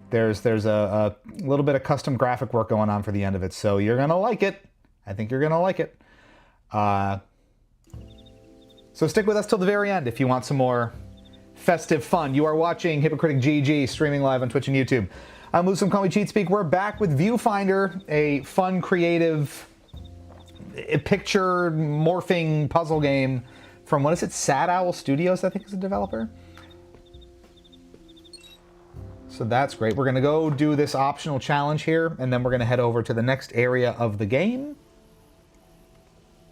There's a little bit of custom graphic work going on for the end of it, so you're going to like it. I think you're going to like it. So stick with us till the very end if you want some more festive fun. You are watching Hypocritic GG, streaming live on Twitch and YouTube. I'm Muslim, call me Cheat Speak. We're back with Viewfinder, a fun, creative, picture morphing puzzle game from, what is it, Sad Owl Studios, I think is the developer. So that's great. We're going to go do this optional challenge here, and then we're going to head over to the next area of the game.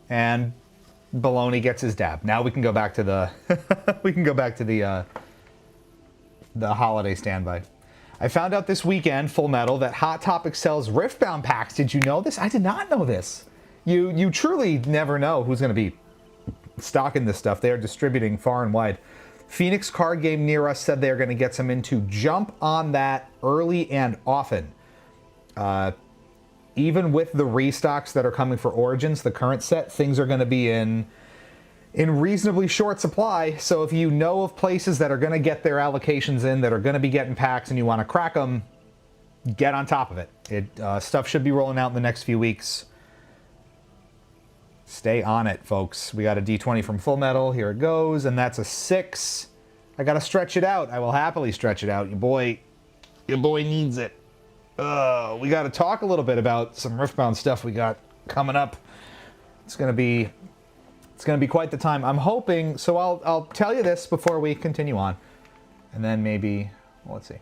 And Baloney gets his dab. Now we can go back to the the holiday standby. I found out this weekend, Full Metal, that Hot Topic sells Riftbound packs. Did you know this? I did not know this. You truly never know who's going to be stocking this stuff. They are distributing far and wide. Phoenix card game near us said they're going to get some in to jump on that early and often. Even with the restocks that are coming for Origins, the current set, things are going to be in reasonably short supply. So if you know of places that are going to get their allocations in, that are going to be getting packs, and you want to crack them, get on top of it. Stuff should be rolling out in the next few weeks. Stay on it, folks. We got a D20 from Full Metal. Here it goes, and that's a 6. I got to stretch it out. I will happily stretch it out. Your boy needs it. We got to talk a little bit about some Riftbound stuff we got coming up. It's gonna be quite the time. I'm hoping. So I'll tell you this before we continue on, and then maybe, well, let's see.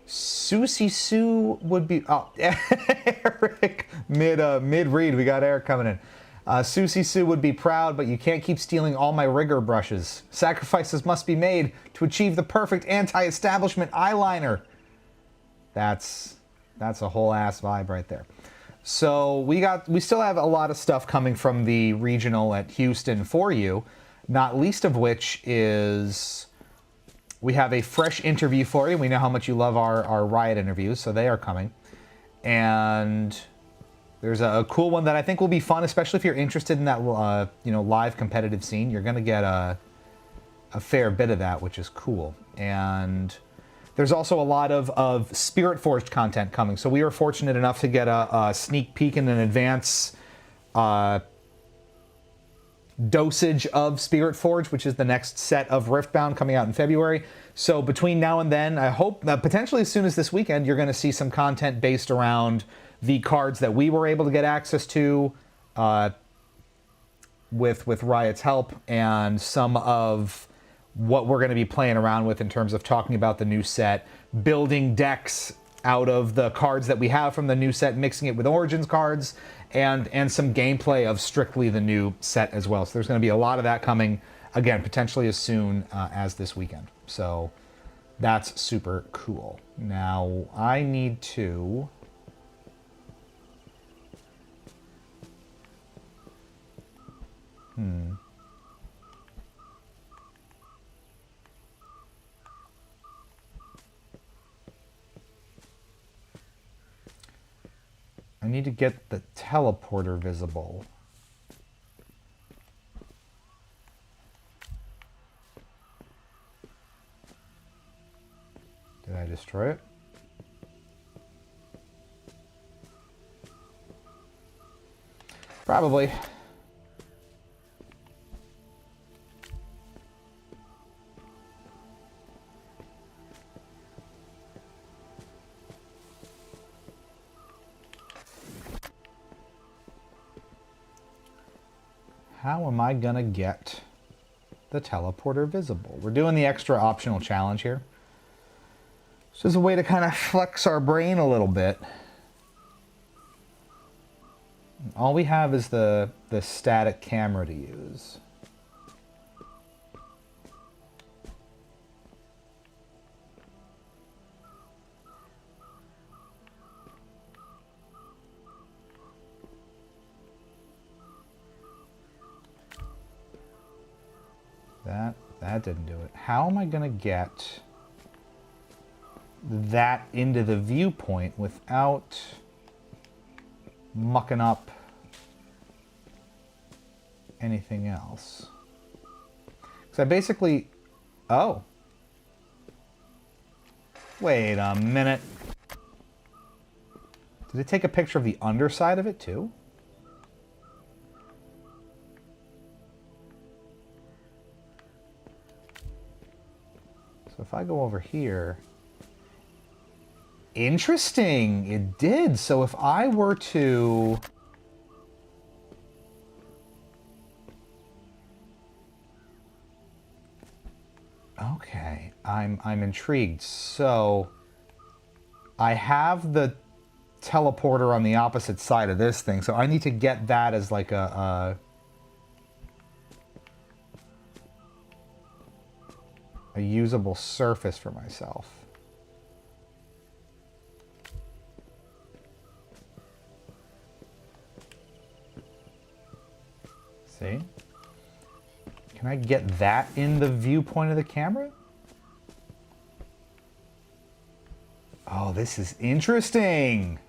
Susie Sue would be. Oh, Eric, mid read. We got Eric coming in. Susie Sue would be proud, but you can't keep stealing all my rigger brushes. Sacrifices must be made to achieve the perfect anti-establishment eyeliner. That's a whole ass vibe right there. So we still have a lot of stuff coming from the regional at Houston for you, not least of which is we have a fresh interview for you. We know how much you love our Riot interviews, so they are coming. And there's a cool one that I think will be fun, especially if you're interested in that live competitive scene. You're going to get a fair bit of that, which is cool. And there's also a lot of Spirit Forged content coming. So we were fortunate enough to get a sneak peek in an advance dosage of Spirit Forge, which is the next set of Riftbound coming out in February. So between now and then, I hope that potentially as soon as this weekend, you're going to see some content based around the cards that we were able to get access to with Riot's help, and some of what we're going to be playing around with in terms of talking about the new set, building decks out of the cards that we have from the new set, mixing it with Origins cards, and some gameplay of strictly the new set as well. So there's going to be a lot of that coming, again, potentially as soon as this weekend. So that's super cool. Now, I need to... I need to get the teleporter visible. Did I destroy it? Probably. How am I gonna get the teleporter visible? We're doing the extra optional challenge here. This is a way to kind of flex our brain a little bit. All we have is the static camera to use. That didn't do it. How am I gonna get... that into the viewpoint without mucking up anything else. Because I basically... Oh. Wait a minute. Did it take a picture of the underside of it too? So if I go over here... Interesting! It did! So if I were to... Okay, I'm intrigued. So I have the teleporter on the opposite side of this thing, so I need to get that as like a usable surface for myself. See? Can I get that in the viewpoint of the camera? Oh, this is interesting.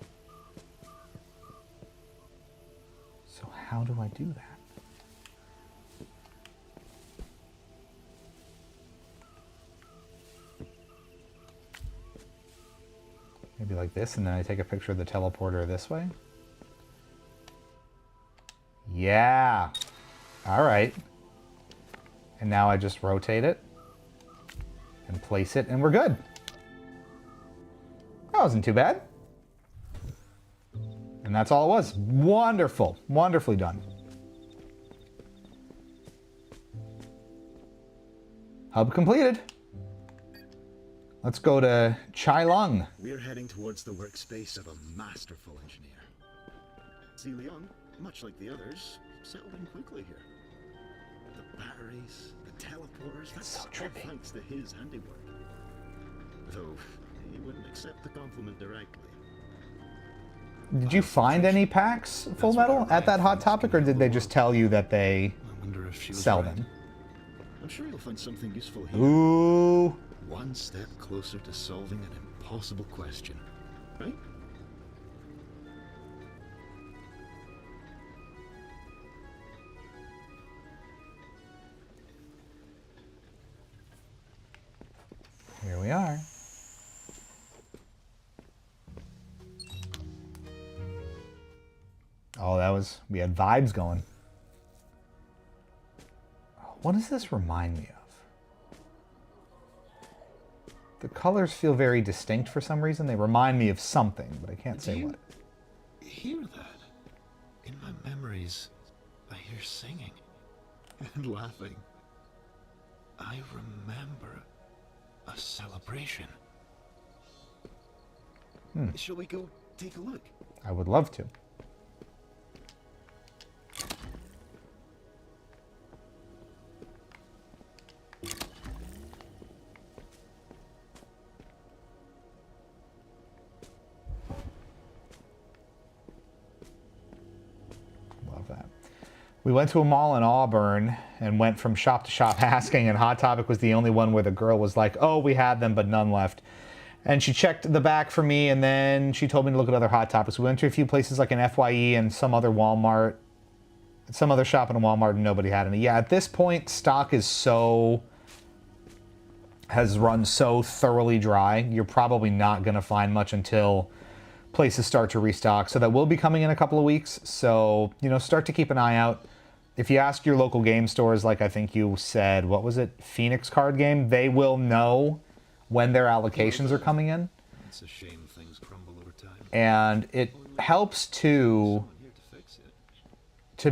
So how do I do that? Maybe like this, and then I take a picture of the teleporter this way? Yeah. All right. And now I just rotate it and place it, and we're good. That wasn't too bad. And that's all it was. Wonderful. Wonderfully done. Hub completed. Let's go to Chai Lung. We're heading towards the workspace of a masterful engineer. See, Leon, much like the others, settled in quickly here. The batteries, the teleporters, that's so all trippy. thanks to his handiwork. Though he wouldn't accept the compliment directly. Did you find any packs, Full Metal, at that Hot Topic, or did they just tell you that they I wonder if she was sell right. them? I'm sure you'll find something useful here. Ooh. One step closer to solving an impossible question, right? Here we are. Oh, that was... We had vibes going. What does this remind me of? The colors feel very distinct for some reason. They remind me of something, but I can't say what. Hear that? In my memories, I hear singing and laughing. I remember a celebration. Shall we go take a look? I would love to. Love that. We went to a mall in Auburn and went from shop to shop asking, and Hot Topic was the only one where the girl was like, oh, we had them, but none left. And she checked the back for me, and then she told me to look at other Hot Topics. We went to a few places like an FYE and some other Walmart, some other shop in a Walmart, and nobody had any. Yeah, at this point, stock is has run so thoroughly dry, you're probably not going to find much until places start to restock. So that will be coming in a couple of weeks. So, you know, start to keep an eye out. If you ask your local game stores, like I think you said, what was it, Phoenix Card Game, they will know when their allocations are coming in. It's a shame things crumble over time. And it helps to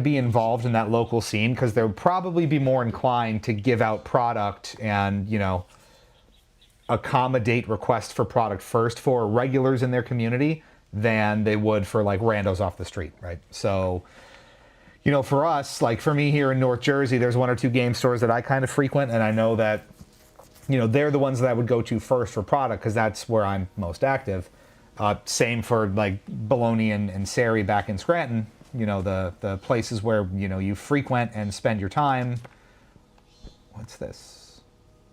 be involved in that local scene, because they'll probably be more inclined to give out product and, you know, accommodate requests for product first for regulars in their community than they would for like randos off the street, right? So, you know, for us, like for me here in North Jersey, there's one or two game stores that I kind of frequent, and I know that, you know, they're the ones that I would go to first for product because that's where I'm most active. Same for like Bologna and Sari back in Scranton, you know, the places where, you know, you frequent and spend your time. What's this?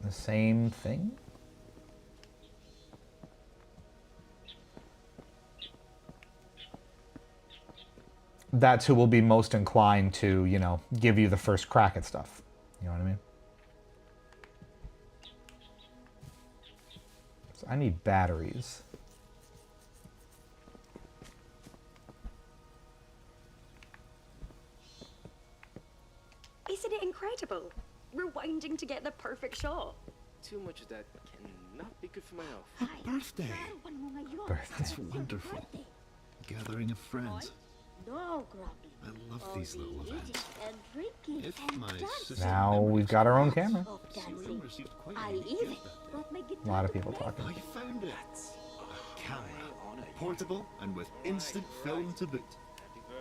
The same thing? that's who will be most inclined to, you know, give you the first crack at stuff. You know what I mean? So I need batteries. Isn't it incredible? Rewinding to get the perfect shot. Too much of that cannot be good for my health. A birthday! That's wonderful. Gathering of friends. No grumbling. I love these little events. And drinking If and my dancing. sister Now we've got our own camera. Of dancing. Silver received quite I a unique even gift that day. brought my A guitar lot of to people play. talking. I found it. A camera. Portable and with instant film to boot.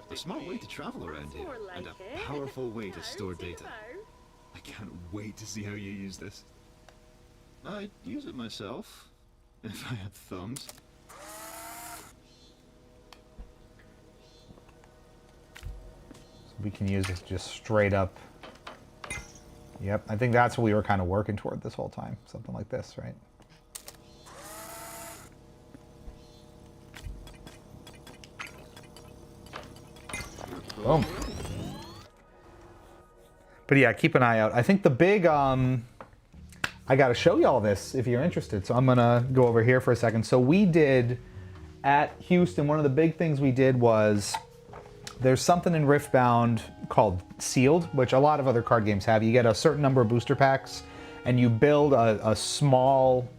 A smart way to travel around here, and a powerful way to store data. I can't wait to see how you use this. I'd use it myself, if I had thumbs. So we can use this just straight up. Yep, I think that's what we were kind of working toward this whole time. Something like this, right? Boom. But yeah, keep an eye out. I think the big, I got to show you all this if you're interested. So I'm going to go over here for a second. So we did, at Houston, one of the big things we did was, there's something in Riftbound called Sealed, which a lot of other card games have. You get a certain number of booster packs, and you build a small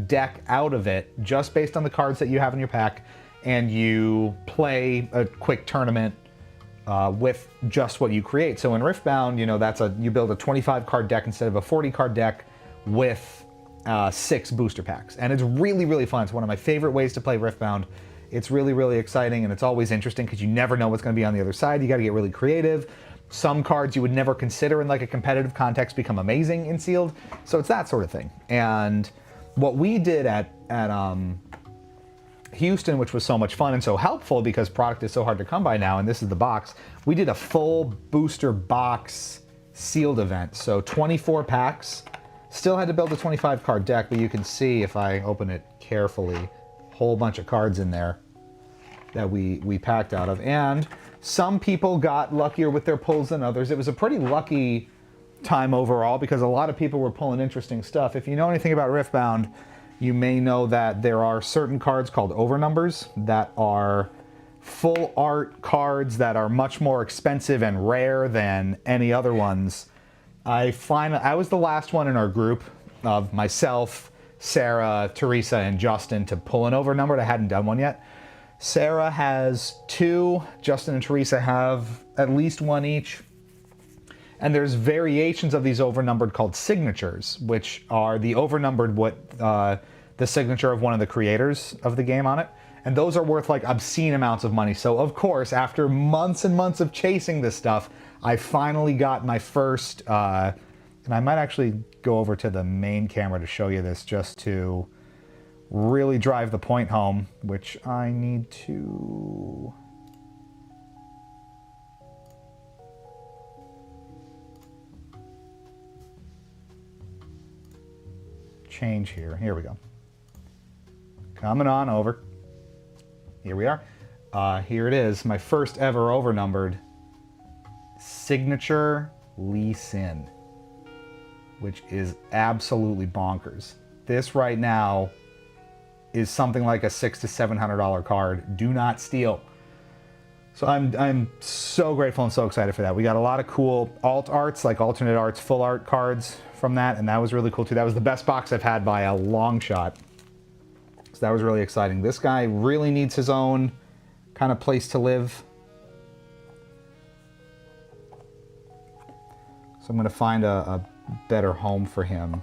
deck out of it, just based on the cards that you have in your pack, and you play a quick tournament with just what you create. So in Riftbound, you know, you build a 25 card deck instead of a 40 card deck with 6 booster packs. And it's really, really fun. It's one of my favorite ways to play Riftbound. It's really, really exciting, and it's always interesting because you never know what's going to be on the other side. You got to get really creative. Some cards you would never consider in like a competitive context become amazing in Sealed. So it's that sort of thing. And what we did at Houston, which was so much fun and so helpful because product is so hard to come by now, and this is the box, we did a full booster box sealed event. So 24 packs. Still had to build a 25 card deck, but you can see if I open it carefully, whole bunch of cards in there that we packed out of. And some people got luckier with their pulls than others. It was a pretty lucky time overall because a lot of people were pulling interesting stuff. If you know anything about Riftbound, you may know that there are certain cards called overnumbers that are full art cards that are much more expensive and rare than any other ones. I was the last one in our group of myself, Sarah, Teresa, and Justin to pull an overnumbered. I hadn't done one yet. Sarah has 2. Justin and Teresa have at least 1 each. And there's variations of these overnumbered called signatures, which are the overnumbered the signature of one of the creators of the game on it. And those are worth like obscene amounts of money. So of course, after months and months of chasing this stuff, I finally got my first, and I might actually go over to the main camera to show you this just to really drive the point home, which I need to... change here. Here we go. Coming on over. Here we are. Here it is, my first ever overnumbered signature Lee Sin, which is absolutely bonkers. This right now is something like a $600 to $700 card. Do not steal. So I'm so grateful and so excited for that. We got a lot of cool alt arts, like alternate arts, full art cards from that, and that was really cool too. That was the best box I've had by a long shot. So that was really exciting. This guy really needs his own kind of place to live. So I'm going to find a better home for him.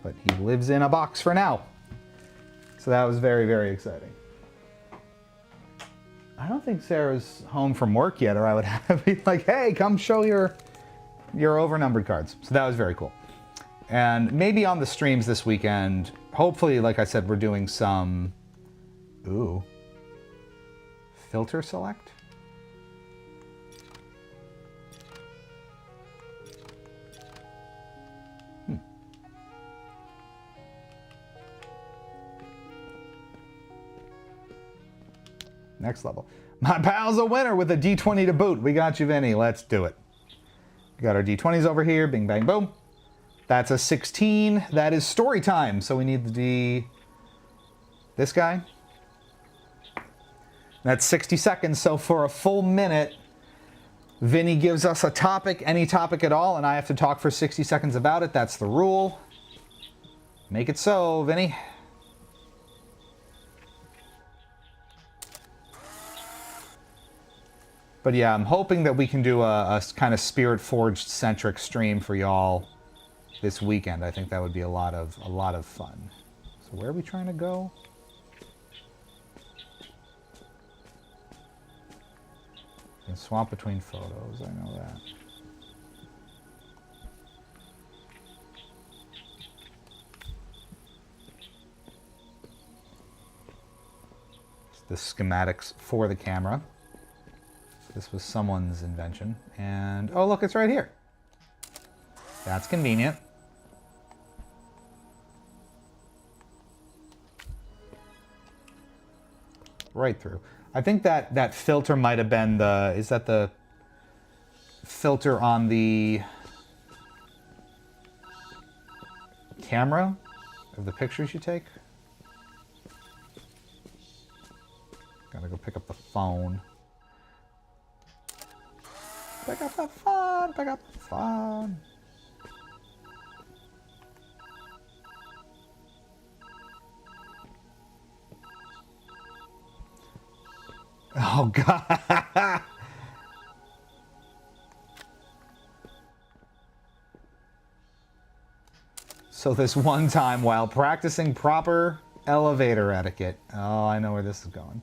But he lives in a box for now. So that was very, very exciting. I don't think Sarah's home from work yet, or I would have to be like, hey, come show your overnumbered cards. So that was very cool. And maybe on the streams this weekend, hopefully, like I said, we're doing some, filter select? Next level. My pal's a winner with a D20 to boot. We got you, Vinny. Let's do it. We got our D20s over here. Bing, bang, boom. That's a 16. That is story time. So we need the D... This guy. That's 60 seconds. So for a full minute, Vinny gives us a topic, any topic at all, and I have to talk for 60 seconds about it. That's the rule. Make it so, Vinny. But yeah, I'm hoping that we can do a kind of Spirit Forged centric stream for y'all this weekend. I think that would be a lot of fun. So where are we trying to go? You can swap between photos, I know that. The schematics for the camera. This was someone's invention. And, oh look, it's right here. That's convenient. Right through. I think that filter might have been the, is that the filter on the camera of the pictures you take? Gotta go pick up the phone. Pick up the phone, pick up the phone. Oh, God. So this one time while practicing proper elevator etiquette. Oh, I know where this is going.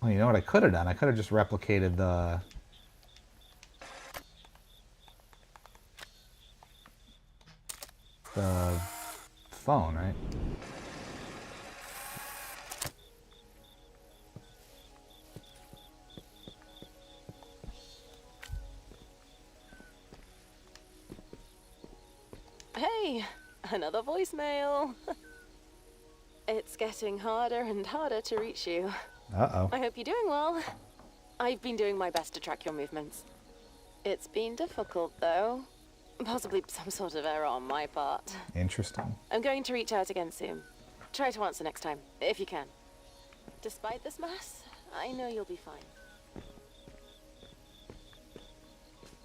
Well, you know what I could have done? I could have just replicated the... phone, right? Hey, another voicemail. It's getting harder and harder to reach you. Uh-oh. I hope you're doing well. I've been doing my best to track your movements. It's been difficult, though. Possibly some sort of error on my part. Interesting. I'm going to reach out again soon. Try to answer next time, if you can. Despite this mess, I know you'll be fine.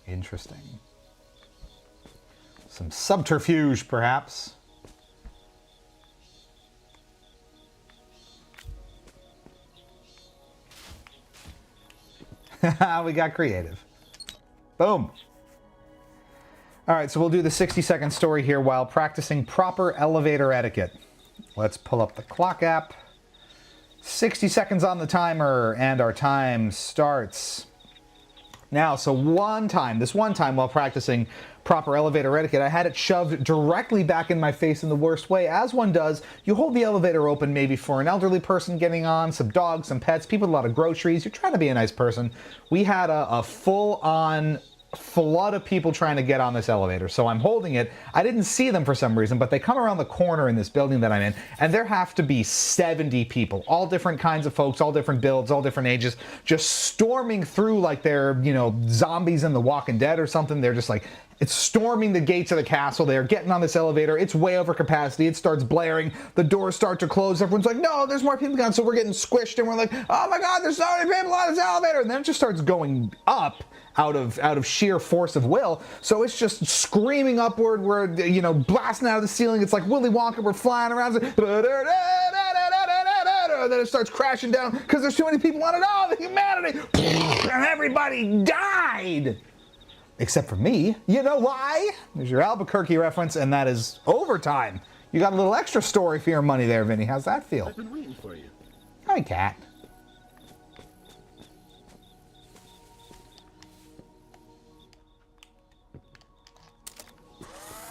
Interesting. Some subterfuge, perhaps. We got creative. Boom. All right, so we'll do the 60-second story here while practicing proper elevator etiquette. Let's pull up the clock app. 60 seconds on the timer, and our time starts now. So this one time while practicing proper elevator etiquette, I had it shoved directly back in my face in the worst way. As one does, you hold the elevator open maybe for an elderly person getting on, some dogs, some pets, people with a lot of groceries. You're trying to be a nice person. We had a full-on flood of people trying to get on this elevator. So I'm holding it. I didn't see them for some reason, but they come around the corner in this building that I'm in, and there have to be 70 people, all different kinds of folks, all different builds, all different ages, just storming through like they're, you know, zombies in The Walking Dead or something. They're just like, it's storming the gates of the castle. They're getting on this elevator. It's way over capacity. It starts blaring. The doors start to close. Everyone's like, no, there's more people gone. So we're getting squished, and we're like, oh my God, there's so many people on this elevator. And then it just starts going up out of sheer force of will. So it's just screaming upward. We're, you know, blasting out of the ceiling. It's like Willy Wonka. We're flying around. And then it starts crashing down because there's too many people on it. Oh, the humanity. And everybody died. Except for me. You know why? There's your Albuquerque reference, and that is overtime. You got a little extra story for your money there, Vinny. How's that feel? I've been waiting for you. Hi, cat.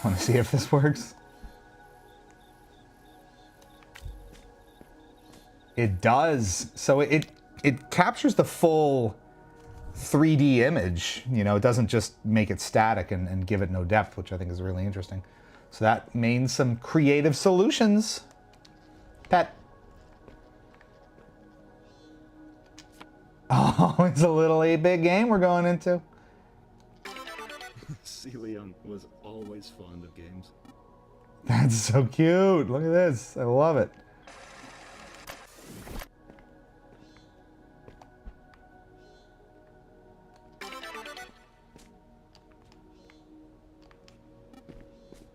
Want to see if this works? It does. So it captures the full 3D image. You know, it doesn't just make it static and give it no depth, which I think is really interesting. So that means some creative solutions. Pet. Oh, it's a little 8-bit game we're going into. Celion was always fond of games. That's so cute. Look at this. I love it.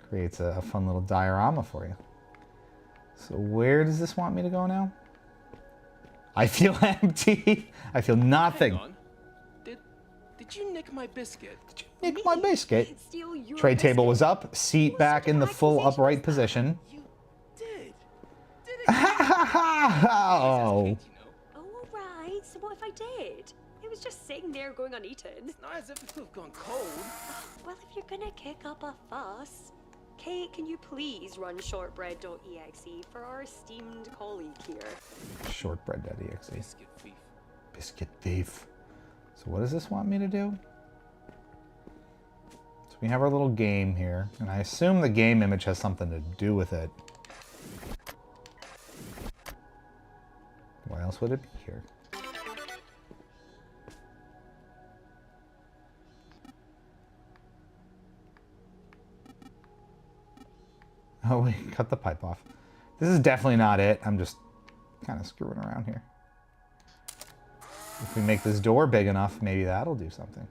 Creates a fun little diorama for you. So where does this want me to go now? I feel empty. I feel nothing. Hang on. Did you nick my biscuit? Nick my biscuit. Steal your Tray table biscuit? was up, seat back in the full upright position. You did. Did it? Oh. You know, Oh, alright. So what if I did? It was just sitting there going uneaten. it's not as if it could have gone cold. Well, if you're gonna kick up a fuss, Kate, can you please run shortbread.exe for our esteemed colleague here? Shortbread.exe. Biscuit thief. Biscuit thief. So what does this want me to do? So we have our little game here, and I assume the game image has something to do with it. Why else would it be here? Oh, we cut the pipe off. This is definitely not it. I'm just kind of screwing around here. If we make this door big enough, maybe that'll do something.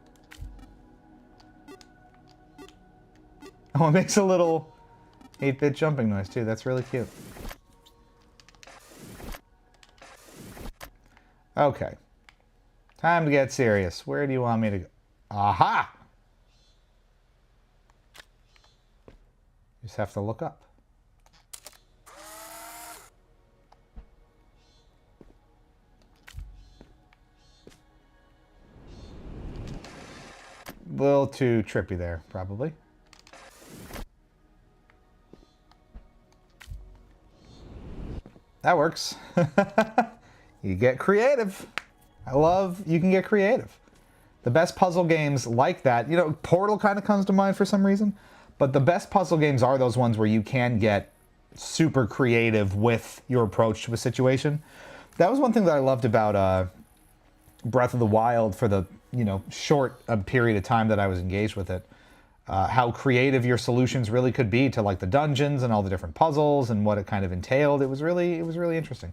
Oh, it makes a little 8-bit jumping noise too. That's really cute. Okay. Time to get serious. Where do you want me to go? Aha! You just have to look up. A little too trippy there, probably. That works. You get creative. I love you can get creative. The best puzzle games like that, you know, Portal kind of comes to mind for some reason, but the best puzzle games are those ones where you can get super creative with your approach to a situation. That was one thing that I loved about Breath of the Wild for the, you know, short period of time that I was engaged with it. How creative your solutions really could be to like the dungeons and all the different puzzles and what it kind of entailed. It was really interesting.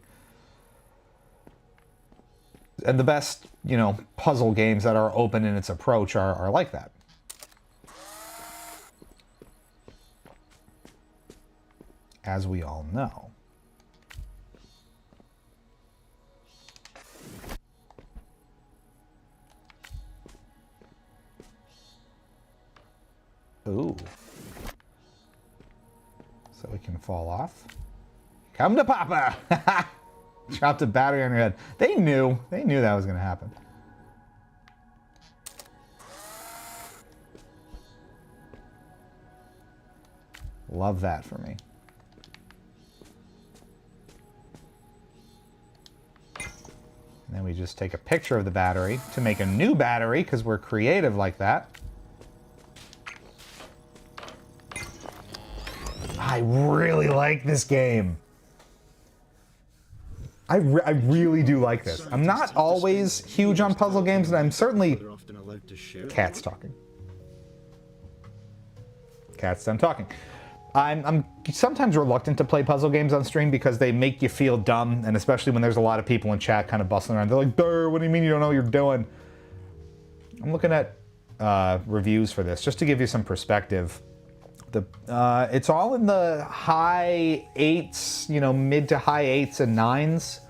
And the best, you know, puzzle games that are open in its approach are like that. As we all know. Ooh. So we can fall off. Come to Papa! Dropped a battery on your head. They knew that was going to happen. Love that for me. And then we just take a picture of the battery to make a new battery because we're creative like that. I really like this game. I really do like this. I'm not always huge on puzzle games, and I'm certainly... Cat's talking. Cat's done talking. I'm sometimes reluctant to play puzzle games on stream because they make you feel dumb, and especially when there's a lot of people in chat kind of bustling around. They're like, "Durr, what do you mean you don't know what you're doing?" I'm looking at reviews for this, just to give you some perspective. It's all in the high 8s, you know, mid to high 8s and 9s.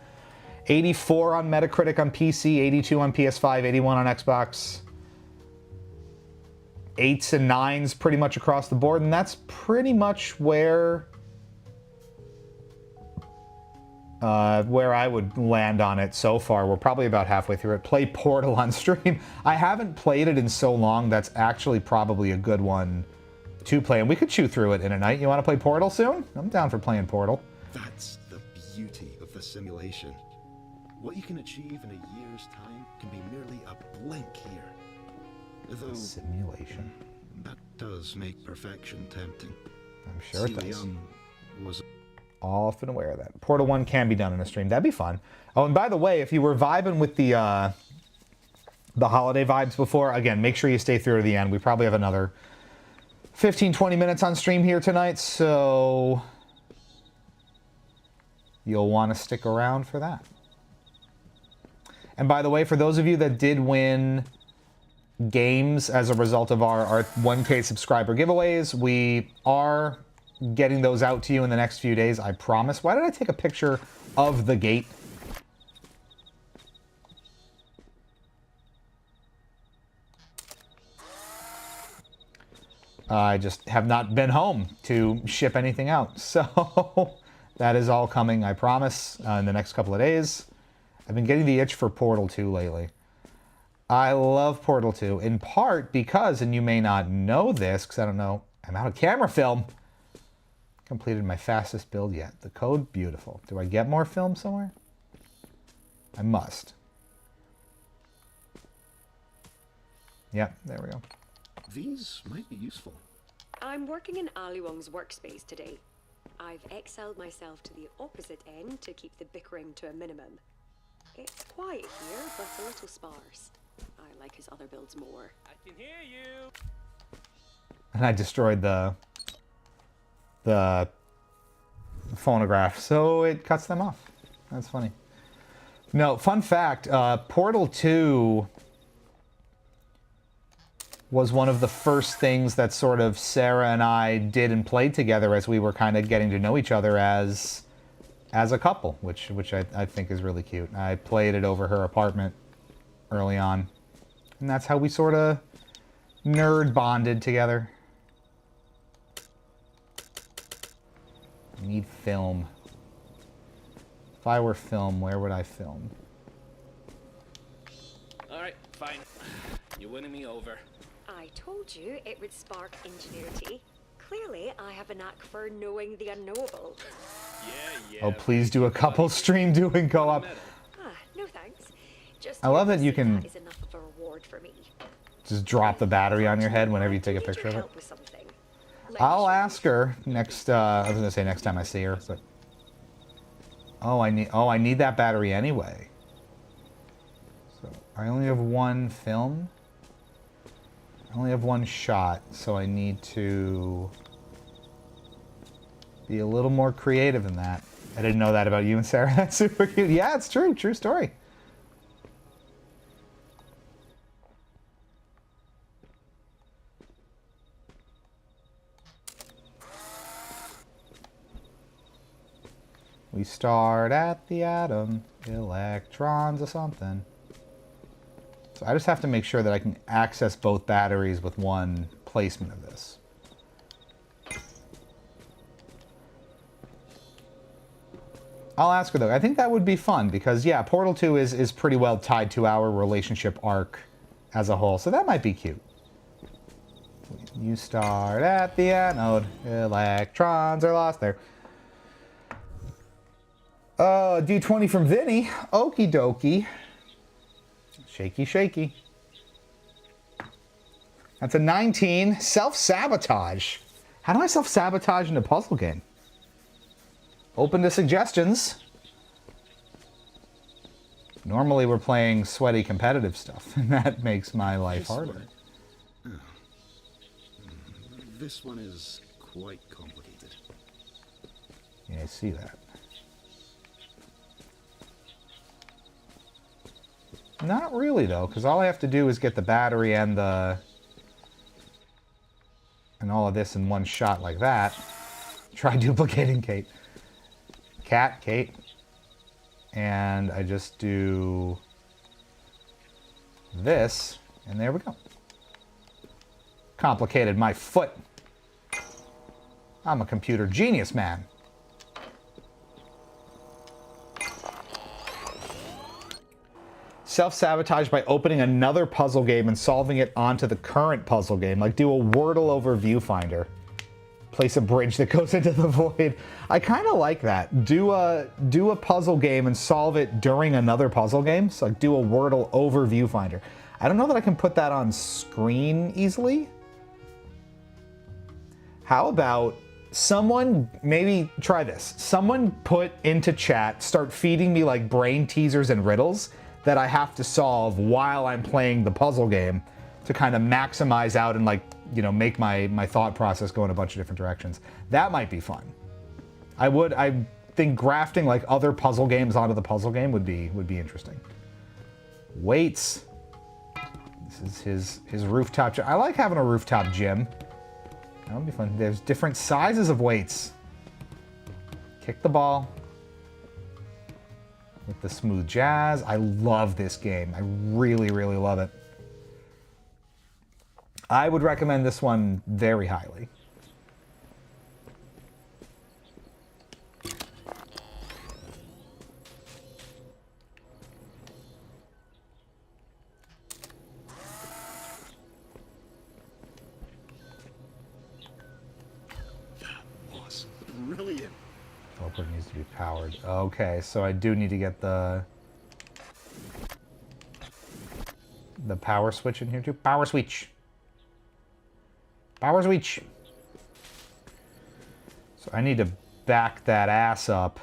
84 on Metacritic on PC, 82 on PS5, 81 on Xbox. 8s and 9s pretty much across the board, and that's pretty much where I would land on it so far. We're probably about halfway through it. Play Portal on stream. I haven't played it in so long. That's actually probably a good one to play, and we could chew through it in a night. You want to play Portal soon? I'm down for playing Portal. That's the beauty of the simulation. What you can achieve in a year's time can be merely a blink here. Though, Simulation. that does make perfection tempting. I'm sure it See, does. was Often aware of that. Portal 1 can be done in a stream. That'd be fun. Oh, and by the way, if you were vibing with the holiday vibes before, again, make sure you stay through to the end. We probably have another 15-20 minutes on stream here tonight, so you'll want to stick around for that. And by the way, for those of you that did win games as a result of our 1K subscriber giveaways, we are getting those out to you in the next few days, I promise. Why did I take a picture of the gate? I just have not been home to ship anything out. So that is all coming, I promise, in the next couple of days. I've been getting the itch for Portal 2 lately. I love Portal 2, in part because, and you may not know this, because I don't know, I'm out of camera film. Completed my fastest build yet. The code, beautiful. Do I get more film somewhere? I must. Yep, there we go. these might be useful. I'm working in Ali Wong's workspace today. I've excelled myself to the opposite end to keep the bickering to a minimum. It's quiet here, but a little sparse. I like his other builds more. I can hear you. And I destroyed the phonograph, so it cuts them off. That's funny. No, fun fact, Portal 2 was one of the first things that sort of Sarah and I did and played together as we were kind of getting to know each other as a couple, which I think is really cute. I played it over her apartment early on, and that's how we sort of nerd bonded together. I need film. If I were film, where would I film? Alright, fine. You're winning me over. I told you it would spark ingenuity. Clearly, I have a knack for knowing the unknowable. Yeah. Oh, please do a couple stream doing co-op. No thanks. Just I love that you that can is enough of a reward for me. just drop the battery on your head whenever you take a picture of it. Help with something. Let me I'll show ask her next, I was gonna say next time I see her, but... Oh, I need that battery anyway. So, I only have one film. I only have one shot, so I need to be a little more creative than that. I didn't know that about you and Sarah. That's super cute. Yeah, it's true. True story. We start at the atom, electrons or something. So I just have to make sure that I can access both batteries with one placement of this. I'll ask her though. I think that would be fun because yeah, Portal 2 is pretty well tied to our relationship arc as a whole. So that might be cute. You start at the anode, electrons are lost there. D20 from Vinny. Okie dokie. Shaky, shaky. That's a 19. Self-sabotage. How do I self-sabotage in a puzzle game? Open to suggestions. Normally we're playing sweaty competitive stuff, and that makes my life harder. This one is quite complicated. Yeah, I see that. Not really, though, because all I have to do is get the battery and all of this in one shot like that. Try duplicating Kate. Kate. And I just do this, and there we go. Complicated my foot. I'm a computer genius, man. Self-sabotage by opening another puzzle game and solving it onto the current puzzle game. Like do a Wordle over Viewfinder. Place a bridge that goes into the void. I kind of like that. Do a puzzle game and solve it during another puzzle game. So like do a Wordle over Viewfinder. I don't know that I can put that on screen easily. How about Someone, maybe try this. Someone put into chat, start feeding me like brain teasers and riddles that I have to solve while I'm playing the puzzle game to kind of maximize out and like, you know, make my thought process go in a bunch of different directions. That might be fun. I think grafting like other puzzle games onto the puzzle game would be interesting. Weights. This is his rooftop gym. I like having a rooftop gym. That would be fun. There's different sizes of weights. Kick the ball. With the smooth jazz. I love this game. I really, really love it. I would recommend this one very highly. Brilliant. Teleport needs to be powered. Okay, so I do need to get the power switch in here too. Power switch. Power switch. So I need to back that ass up.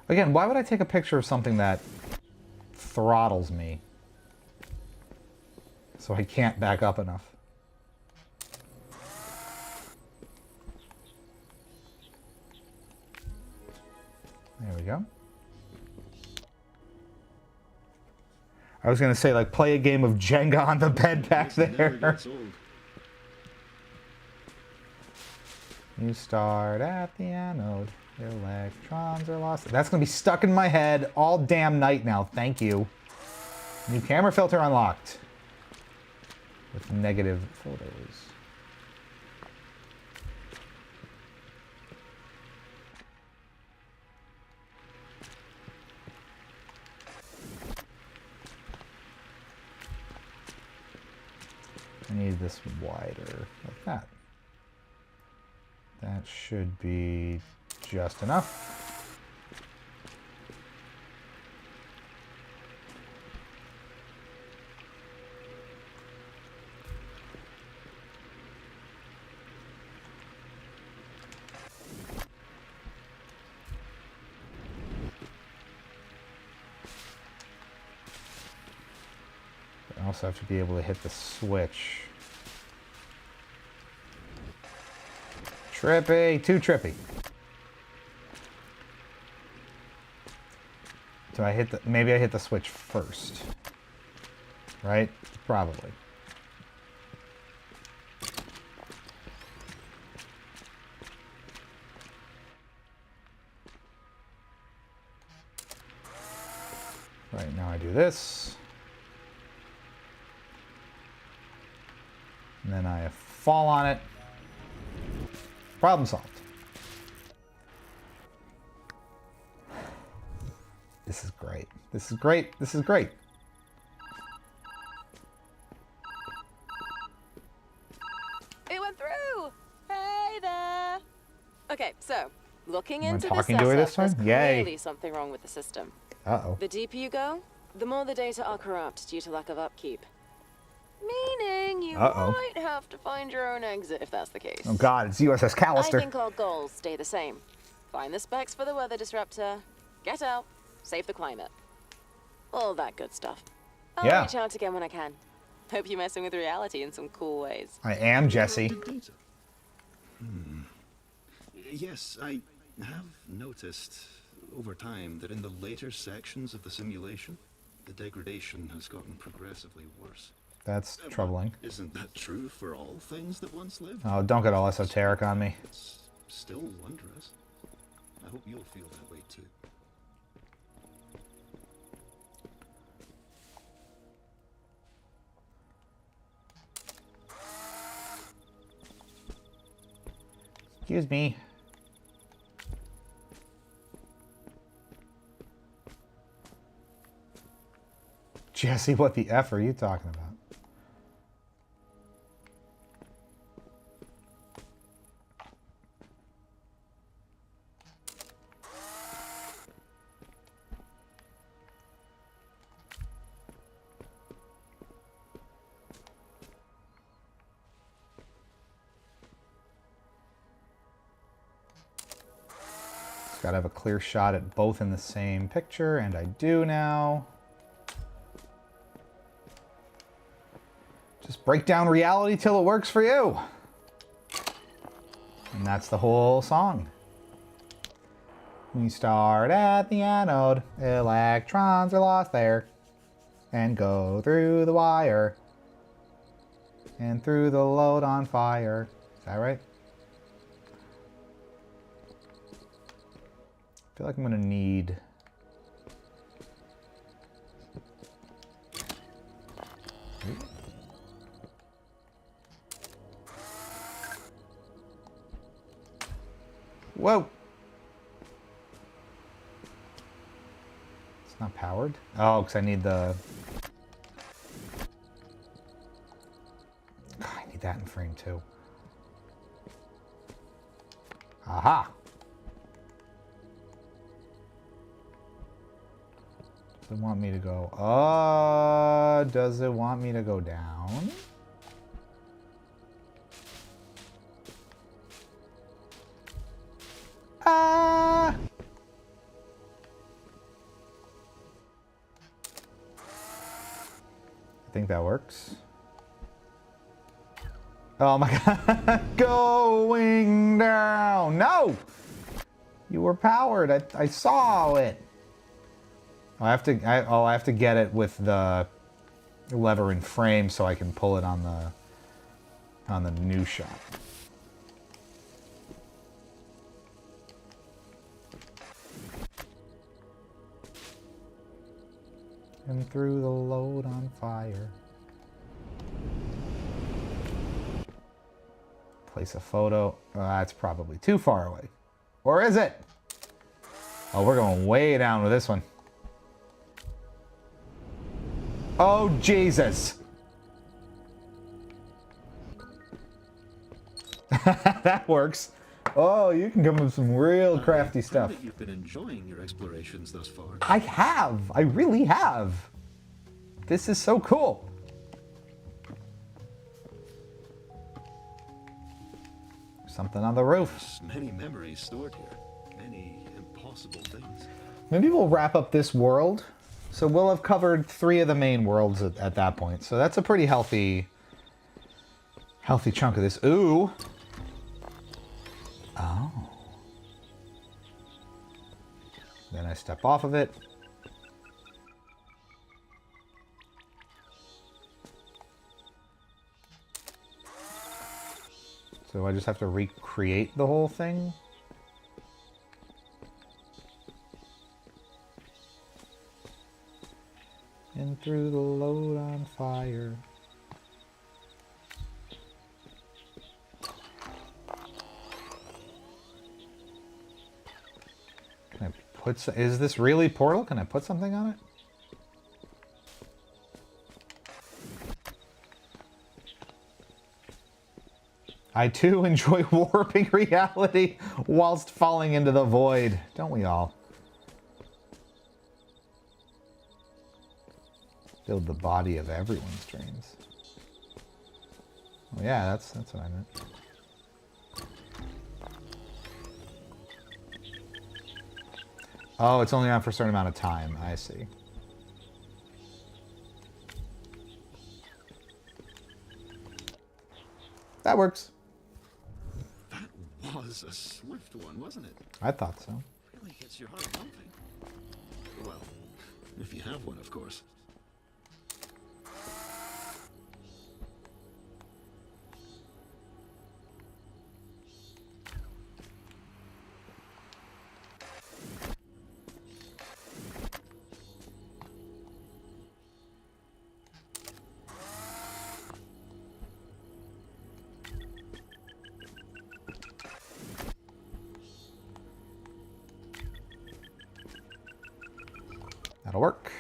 Again, why would I take a picture of something that throttles me? So I can't back up enough. There we go. I was going to say, like, play a game of Jenga on the bed back there. You start at the anode. Electrons are lost. That's going to be stuck in my head all damn night now. Thank you. New camera filter unlocked. With negative photos. I need this wider, like that. That should be just enough. I also have to be able to hit the switch. Trippy, too trippy. Do I hit the, maybe I hit the switch first. Right? Probably. Right, now I do this. And then I fall on it. Problem solved. This is great. This is great. This is great. It went through! Hey there! Okay, so, looking Am I into this talking to her this there's time? Yay. clearly something wrong with the system. Uh-oh. The deeper you go, the more the data are corrupt due to lack of upkeep. Meaning you might have to find your own exit if that's the case. Oh god, it's USS Callister. I think our goals stay the same. Find the specs for the weather disruptor, get out, save the climate. All that good stuff. I'll reach out again when I can. Hope you're messing with reality in some cool ways. I am, Jesse. Yes, I have noticed over time that in the later sections of the simulation, the degradation has gotten progressively worse. That's troubling. Isn't that true for all things that once lived? Oh, don't get all esoteric on me. It's still wondrous. I hope you'll feel that way too. Excuse me. Jesse, what the F are you talking about? Gotta have a clear shot at both in the same picture, and I do now. Just break down reality till it works for you. And that's the whole song. We start at the anode, electrons are lost there, and go through the wire, and through the load on fire. Is that right? I feel like I'm gonna need... Whoa! It's not powered? Oh, because I need the... I need that in frame 2. Aha! Does it want me to go... does it want me to go down? Ah! I think that works. Oh my god. Going down. No! You were powered. I saw it. I have to get it with the lever and frame so I can pull it on the new shot. And through the load on fire. Place a photo. That's probably too far away. Or is it? Oh, we're going way down with this one. Oh, Jesus. That works. Oh, you can come up with some real crafty stuff. You've been enjoying your explorations thus far. I have. I really have. This is so cool. Something on the roof. Many memories stored here. Many impossible things. Maybe we'll wrap up this world. So we'll have covered 3 of the main worlds at that point. So that's a pretty healthy chunk of this. Ooh. Oh. Then I step off of it. So I just have to recreate the whole thing? And through the load on fire. Can I put... Is this really Portal? Can I put something on it? I too enjoy warping reality whilst falling into the void. Don't we all? Build the body of everyone's dreams. Oh yeah, that's what I meant. Oh, it's only on for a certain amount of time. I see. That works. That was a swift one, wasn't it? I thought so. Really gets your heart pumping. Well, if you have one, of course. That'll work.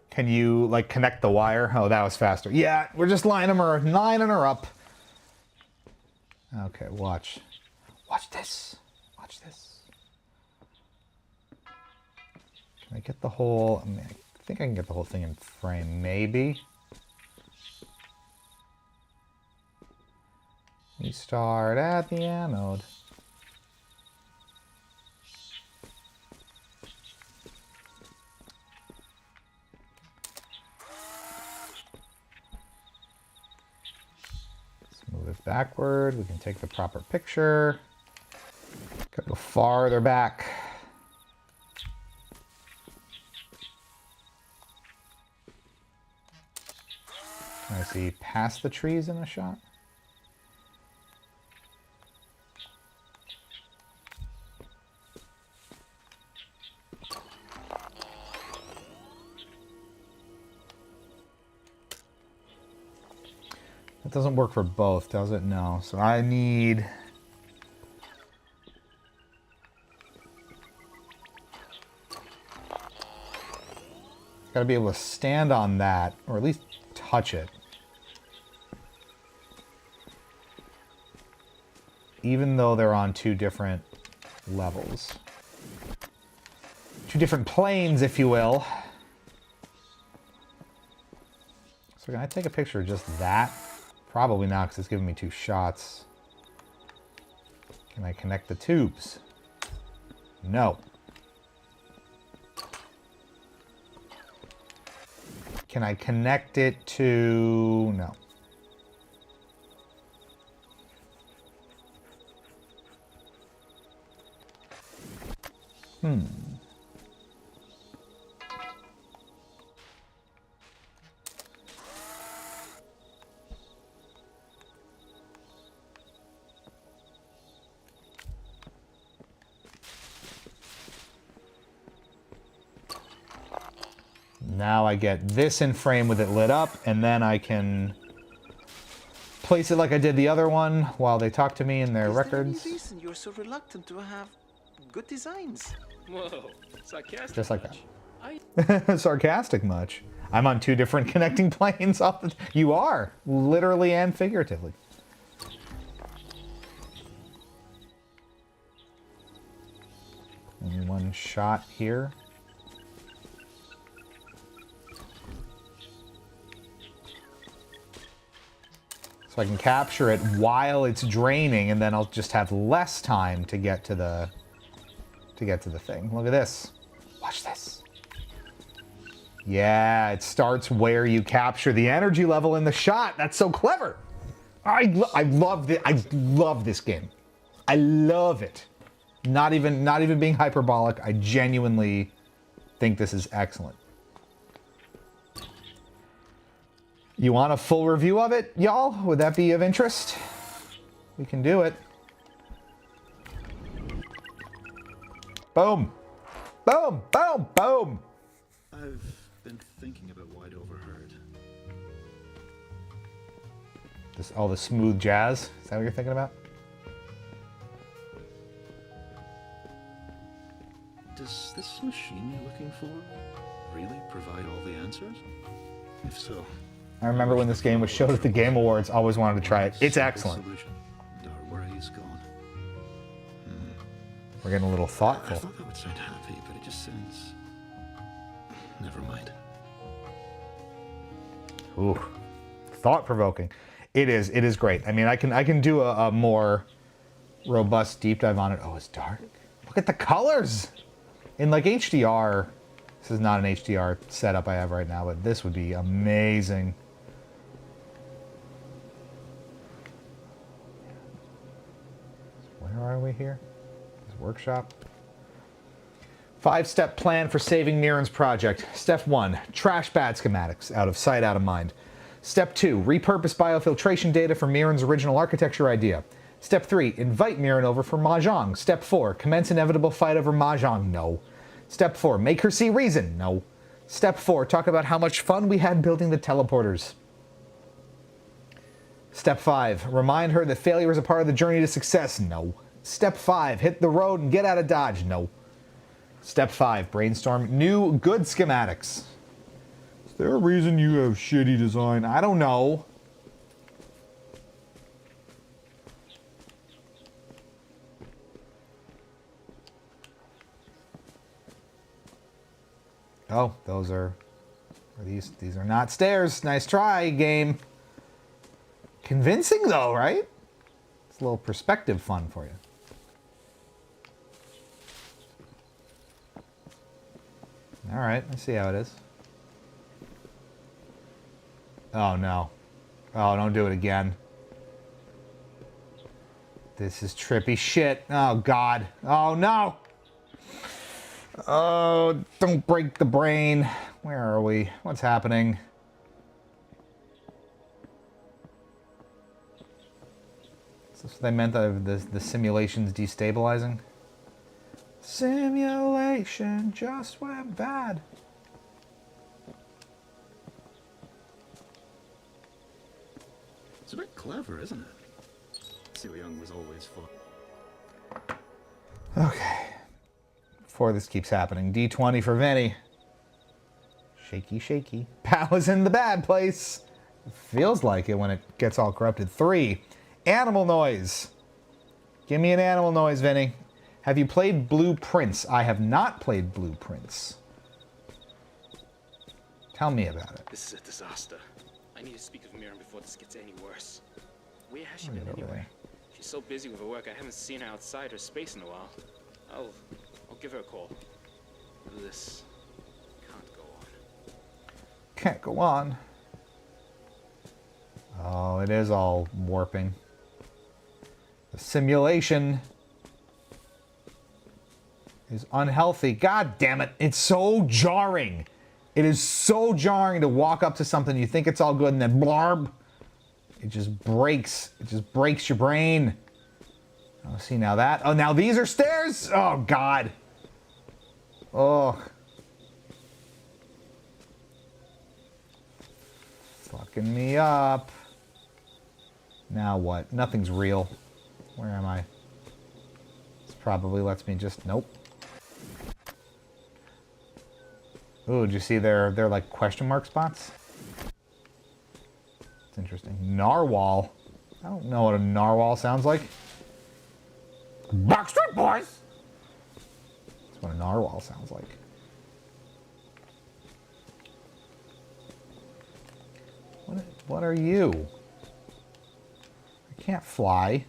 Can you, like, connect the wire? Oh, that was faster. Yeah, we're just lining her up. Okay, watch. Watch this. Watch this. Can I get the whole... I mean, I think I can get the whole thing in frame, maybe. We start at the anode. backward. We can take the proper picture. Go farther back. Can I see past the trees in the shot? That doesn't work for both, does it? No. So I need... Got to be able to stand on that, or at least touch it. Even though they're on two different levels. Two different planes, if you will. So can I take a picture of just that? Probably not, because it's giving me two shots. Can I connect the tubes? No. Can I connect it to... No. Now I get this in frame with it lit up, and then I can place it like I did the other one while they talk to me in their records. Is there any reason you're so reluctant to have good designs? Whoa, sarcastic. Just like much. that. Sarcastic much. I'm on two different connecting planes. You are, literally and figuratively. Only one shot here. So I can capture it while it's draining, and then I'll just have less time to get to the thing. Look at this. Watch this. Yeah, it starts where you capture the energy level in the shot. That's so clever. I love this game. I love it. Not even being hyperbolic. I genuinely think this is excellent. You want a full review of it, y'all? Would that be of interest? We can do it. Boom. Boom, boom, boom. I've been thinking about what I'd overheard. All the smooth jazz. Is that what you're thinking about? Does this machine you're looking for really provide all the answers? If so, I remember when this game was showed at the Game Awards, I always wanted to try it. It's simple excellent. solution. And our worries gone. We're getting a little I thoughtful. thought that would sound happy, but it just sounds... Never mind. Ooh, thought-provoking. It is great. I mean, I can do a more robust deep dive on it. Oh, it's dark. Look at the colors! In like HDR, this is not an HDR setup I have right now, but this would be amazing. Where are we here? This workshop. 5-step plan for saving Niren's project. Step 1, trash bad schematics. Out of sight, out of mind. Step 2, repurpose biofiltration data from Miren's original architecture idea. Step 3, invite Miren over for Mahjong. Step 4, commence inevitable fight over Mahjong. No. Step 4, make her see reason. No. Step 4, talk about how much fun we had building the teleporters. Step 5, remind her that failure is a part of the journey to success. No. Step 5, hit the road and get out of Dodge. No. Step 5, brainstorm new good schematics. Is there a reason you have shitty design? I don't know. Oh, those are these are not stairs. Nice try, game. Convincing though, right? It's a little perspective fun for you. All right, let's see how it is. Oh no. Oh, don't do it again. This is trippy shit. Oh, God. Oh, no. Oh, don't break the brain. Where are we? What's happening? Is this what they meant that the simulation's destabilizing? Simulation just went bad. It's a bit clever, isn't it? So Young was always for. Okay. Before this keeps happening, D20 for Vinny. Shaky, shaky. Pal is in the bad place. It feels like it when it gets all corrupted. 3. Animal noise. Give me an animal noise, Vinny. Have you played Blue Prince? I have not played Blue Prince. Tell me about it. This is a disaster. I need to speak with Miriam before this gets any worse. Where has she Where been are anyway? they? She's so busy with her work, I haven't seen her outside her space in a while. I'll give her a call. This can't go on. Can't go on. Oh, it is all warping. The simulation is unhealthy. God damn it. It's so jarring. It is so jarring to walk up to something, you think it's all good, and then blarb. It just breaks. It just breaks your brain. Oh, see now that. Oh, now these are stairs. Oh, God. Oh. Fucking me up. Now what? Nothing's real. Where am I? This probably lets me just... Nope. Ooh, did you see they're like question mark spots? It's interesting. Narwhal. I don't know what a narwhal sounds like. Backstreet Boys! That's what a narwhal sounds like. What are you? I can't fly.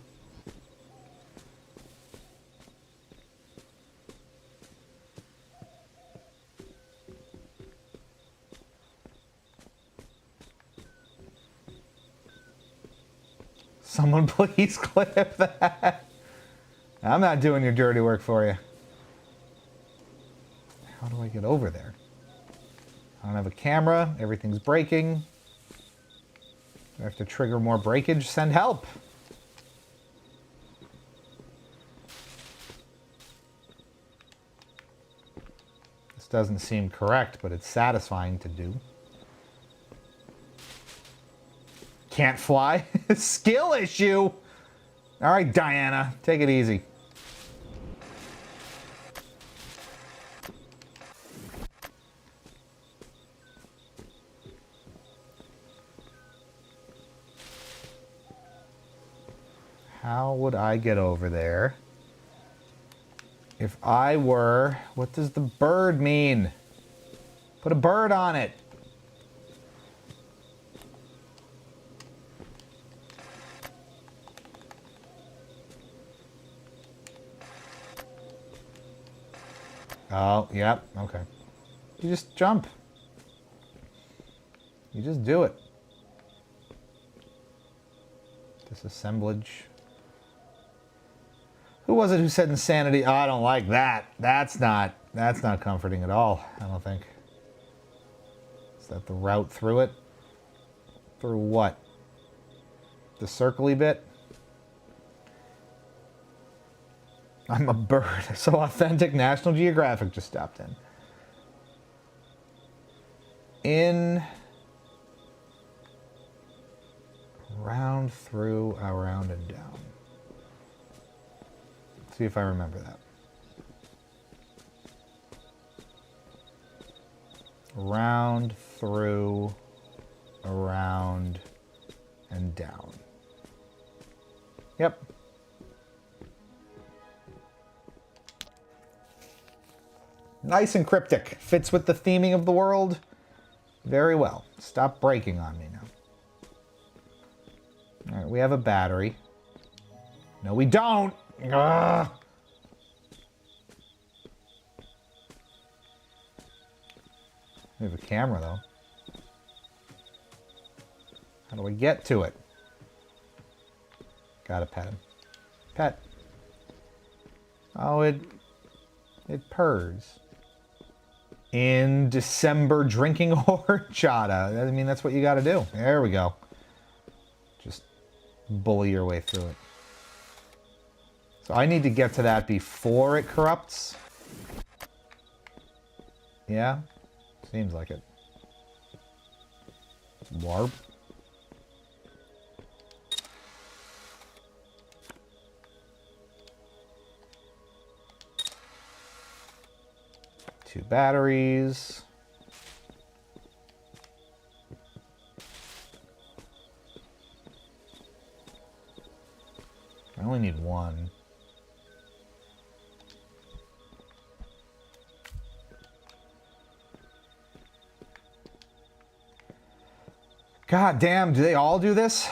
Someone please clip that. I'm not doing your dirty work for you. How do I get over there? I don't have a camera. Everything's breaking. Do I have to trigger more breakage? Send help. This doesn't seem correct, but it's satisfying to do. Can't fly? Skill issue! Alright, Diana, take it easy. How would I get over there if I were... What does the bird mean? Put a bird on it. Oh, yep, okay. You just jump. You just do it. Disassemblage. Who was it who said insanity? Oh, I don't like that. That's not comforting at all, I don't think. Is that the route through it? Through what? The circle-y bit? I'm a bird. So authentic. National Geographic just stopped in. In, around, through, around, and down. Let's see if I remember that. Around, through, around, and down. Yep. Nice and cryptic. Fits with the theming of the world very well. Stop breaking on me now. All right, we have a battery. No, we don't. Ugh. We have a camera, though. How do I get to it? Gotta pet him. Pet. Oh, it purrs. In December drinking horchata. I mean, that's what you got to do. There we go. Just bully your way through it. So I need to get to that before it corrupts. Yeah? Seems like it. Warp. Two batteries. I only need one. God damn, do they all do this?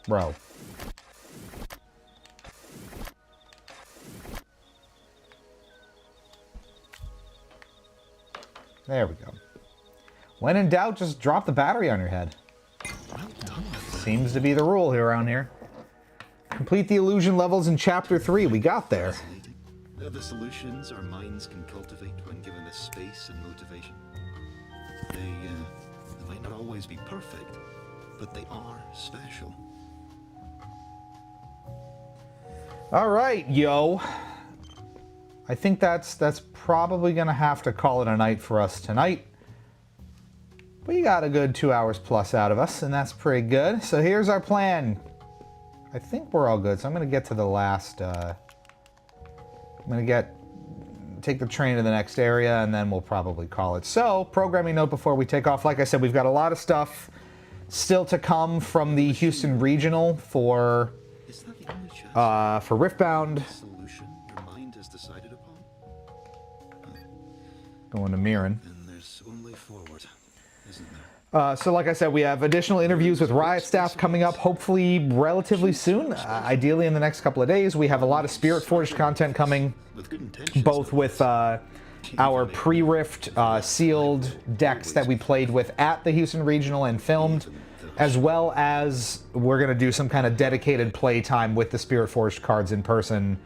Bro. There we go. When in doubt, just drop the battery on your head. Seems to be the rule here around here. Complete the illusion levels in Chapter 3. We got there. They're the solutions our minds can cultivate when given the space and motivation. They might not always be perfect, but they are special. All right, yo. I think that's probably going to have to call it a night for us tonight. We got a good 2 hours plus out of us, and that's pretty good. So here's our plan. I think we're all good, so I'm going to get to the last... I'm going to take the train to the next area, and then we'll probably call it. So, programming note before we take off. Like I said, we've got a lot of stuff still to come from the Houston Regional for Riftbound. Solution your mind has decided upon? Going to Mirren. Then there's only forward, isn't there? So like I said, we have additional interviews with Riot staff coming up, hopefully relatively soon, ideally in the next couple of days. We have a lot of Spirit Forged content coming, both with our pre-Rift sealed decks that we played with at the Houston Regional and filmed, as well as we're going to do some kind of dedicated play time with the Spirit Forged cards in person,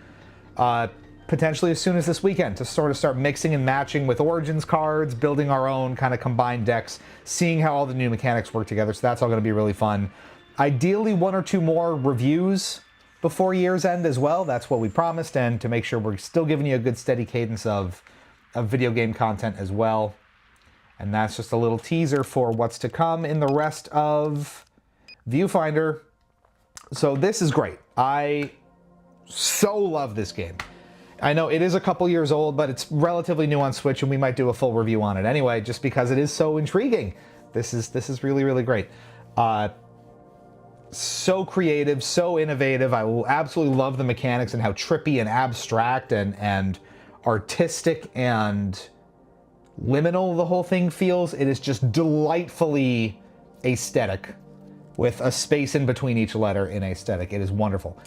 potentially as soon as this weekend, to sort of start mixing and matching with Origins cards, building our own kind of combined decks, seeing how all the new mechanics work together. So that's all going to be really fun. Ideally, 1 or 2 more reviews before year's end as well. That's what we promised, and to make sure we're still giving you a good steady cadence of video game content as well. And that's just a little teaser for what's to come in the rest of Viewfinder. So this is great. I so love this game. I know it is a couple years old, but it's relatively new on Switch, and we might do a full review on it anyway, just because it is so intriguing. This is really, really great. So creative, so innovative. I will absolutely love the mechanics and how trippy and abstract and artistic and liminal the whole thing feels. It is just delightfully aesthetic, with a space in between each letter in aesthetic. It is wonderful.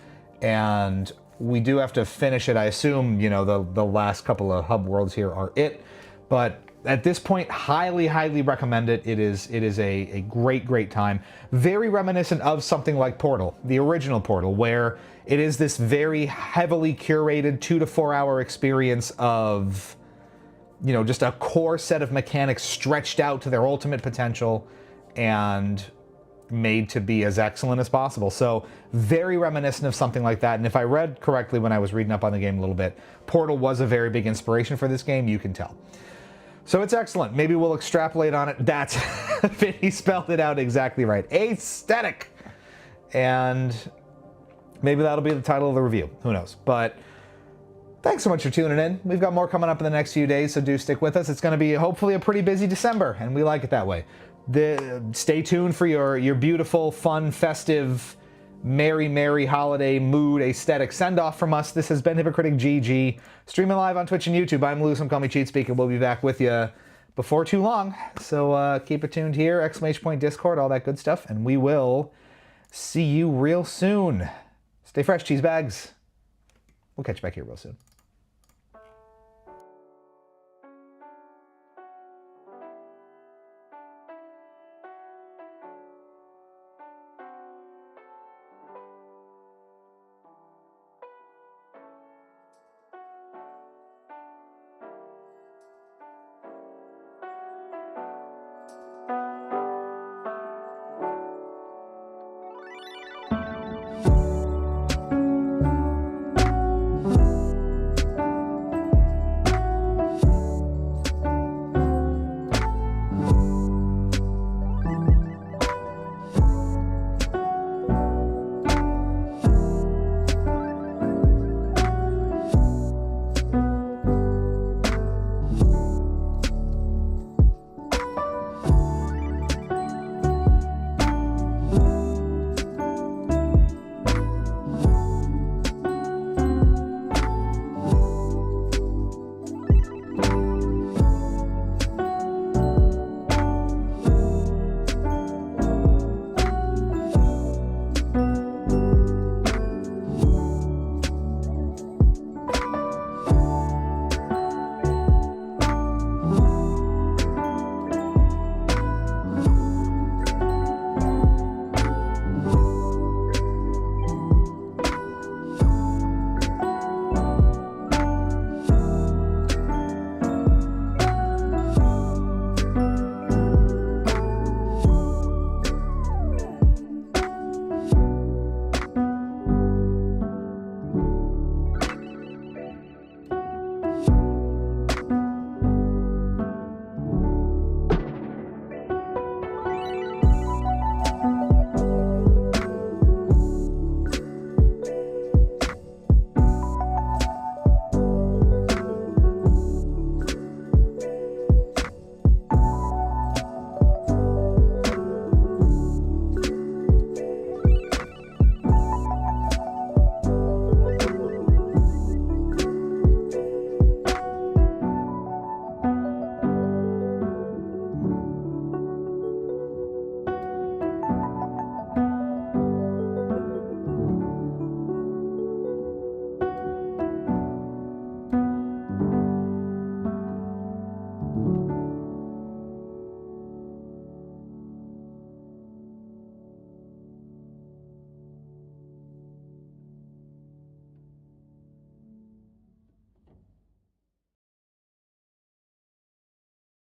And we do have to finish it. I assume, you know, the last couple of hub worlds here are it. But at this point, highly, highly recommend it. It is a great, great time. Very reminiscent of something like Portal, the original Portal, where it is this very heavily curated 2 to 4 hour experience of, you know, just a core set of mechanics stretched out to their ultimate potential and made to be as excellent as possible. So very reminiscent of something like that. And if I read correctly when I was reading up on the game a little bit, Portal was a very big inspiration for this game, you can tell. So it's excellent. Maybe we'll extrapolate on it. That's, he spelled it out exactly right. Aesthetic. And maybe that'll be the title of the review. Who knows? But thanks so much for tuning in. We've got more coming up in the next few days, so do stick with us. It's going to be hopefully a pretty busy December, and we like it that way. Stay tuned for your beautiful, fun, festive, merry holiday mood aesthetic send-off from us. This has been Hypocritic GG, streaming live on Twitch and YouTube. I'm Lou, some call me Cheat Speak, and we'll be back with you before too long. So keep it tuned here, !point Discord, all that good stuff, and we will see you real soon. Stay fresh, cheese bags. We'll catch you back here real soon.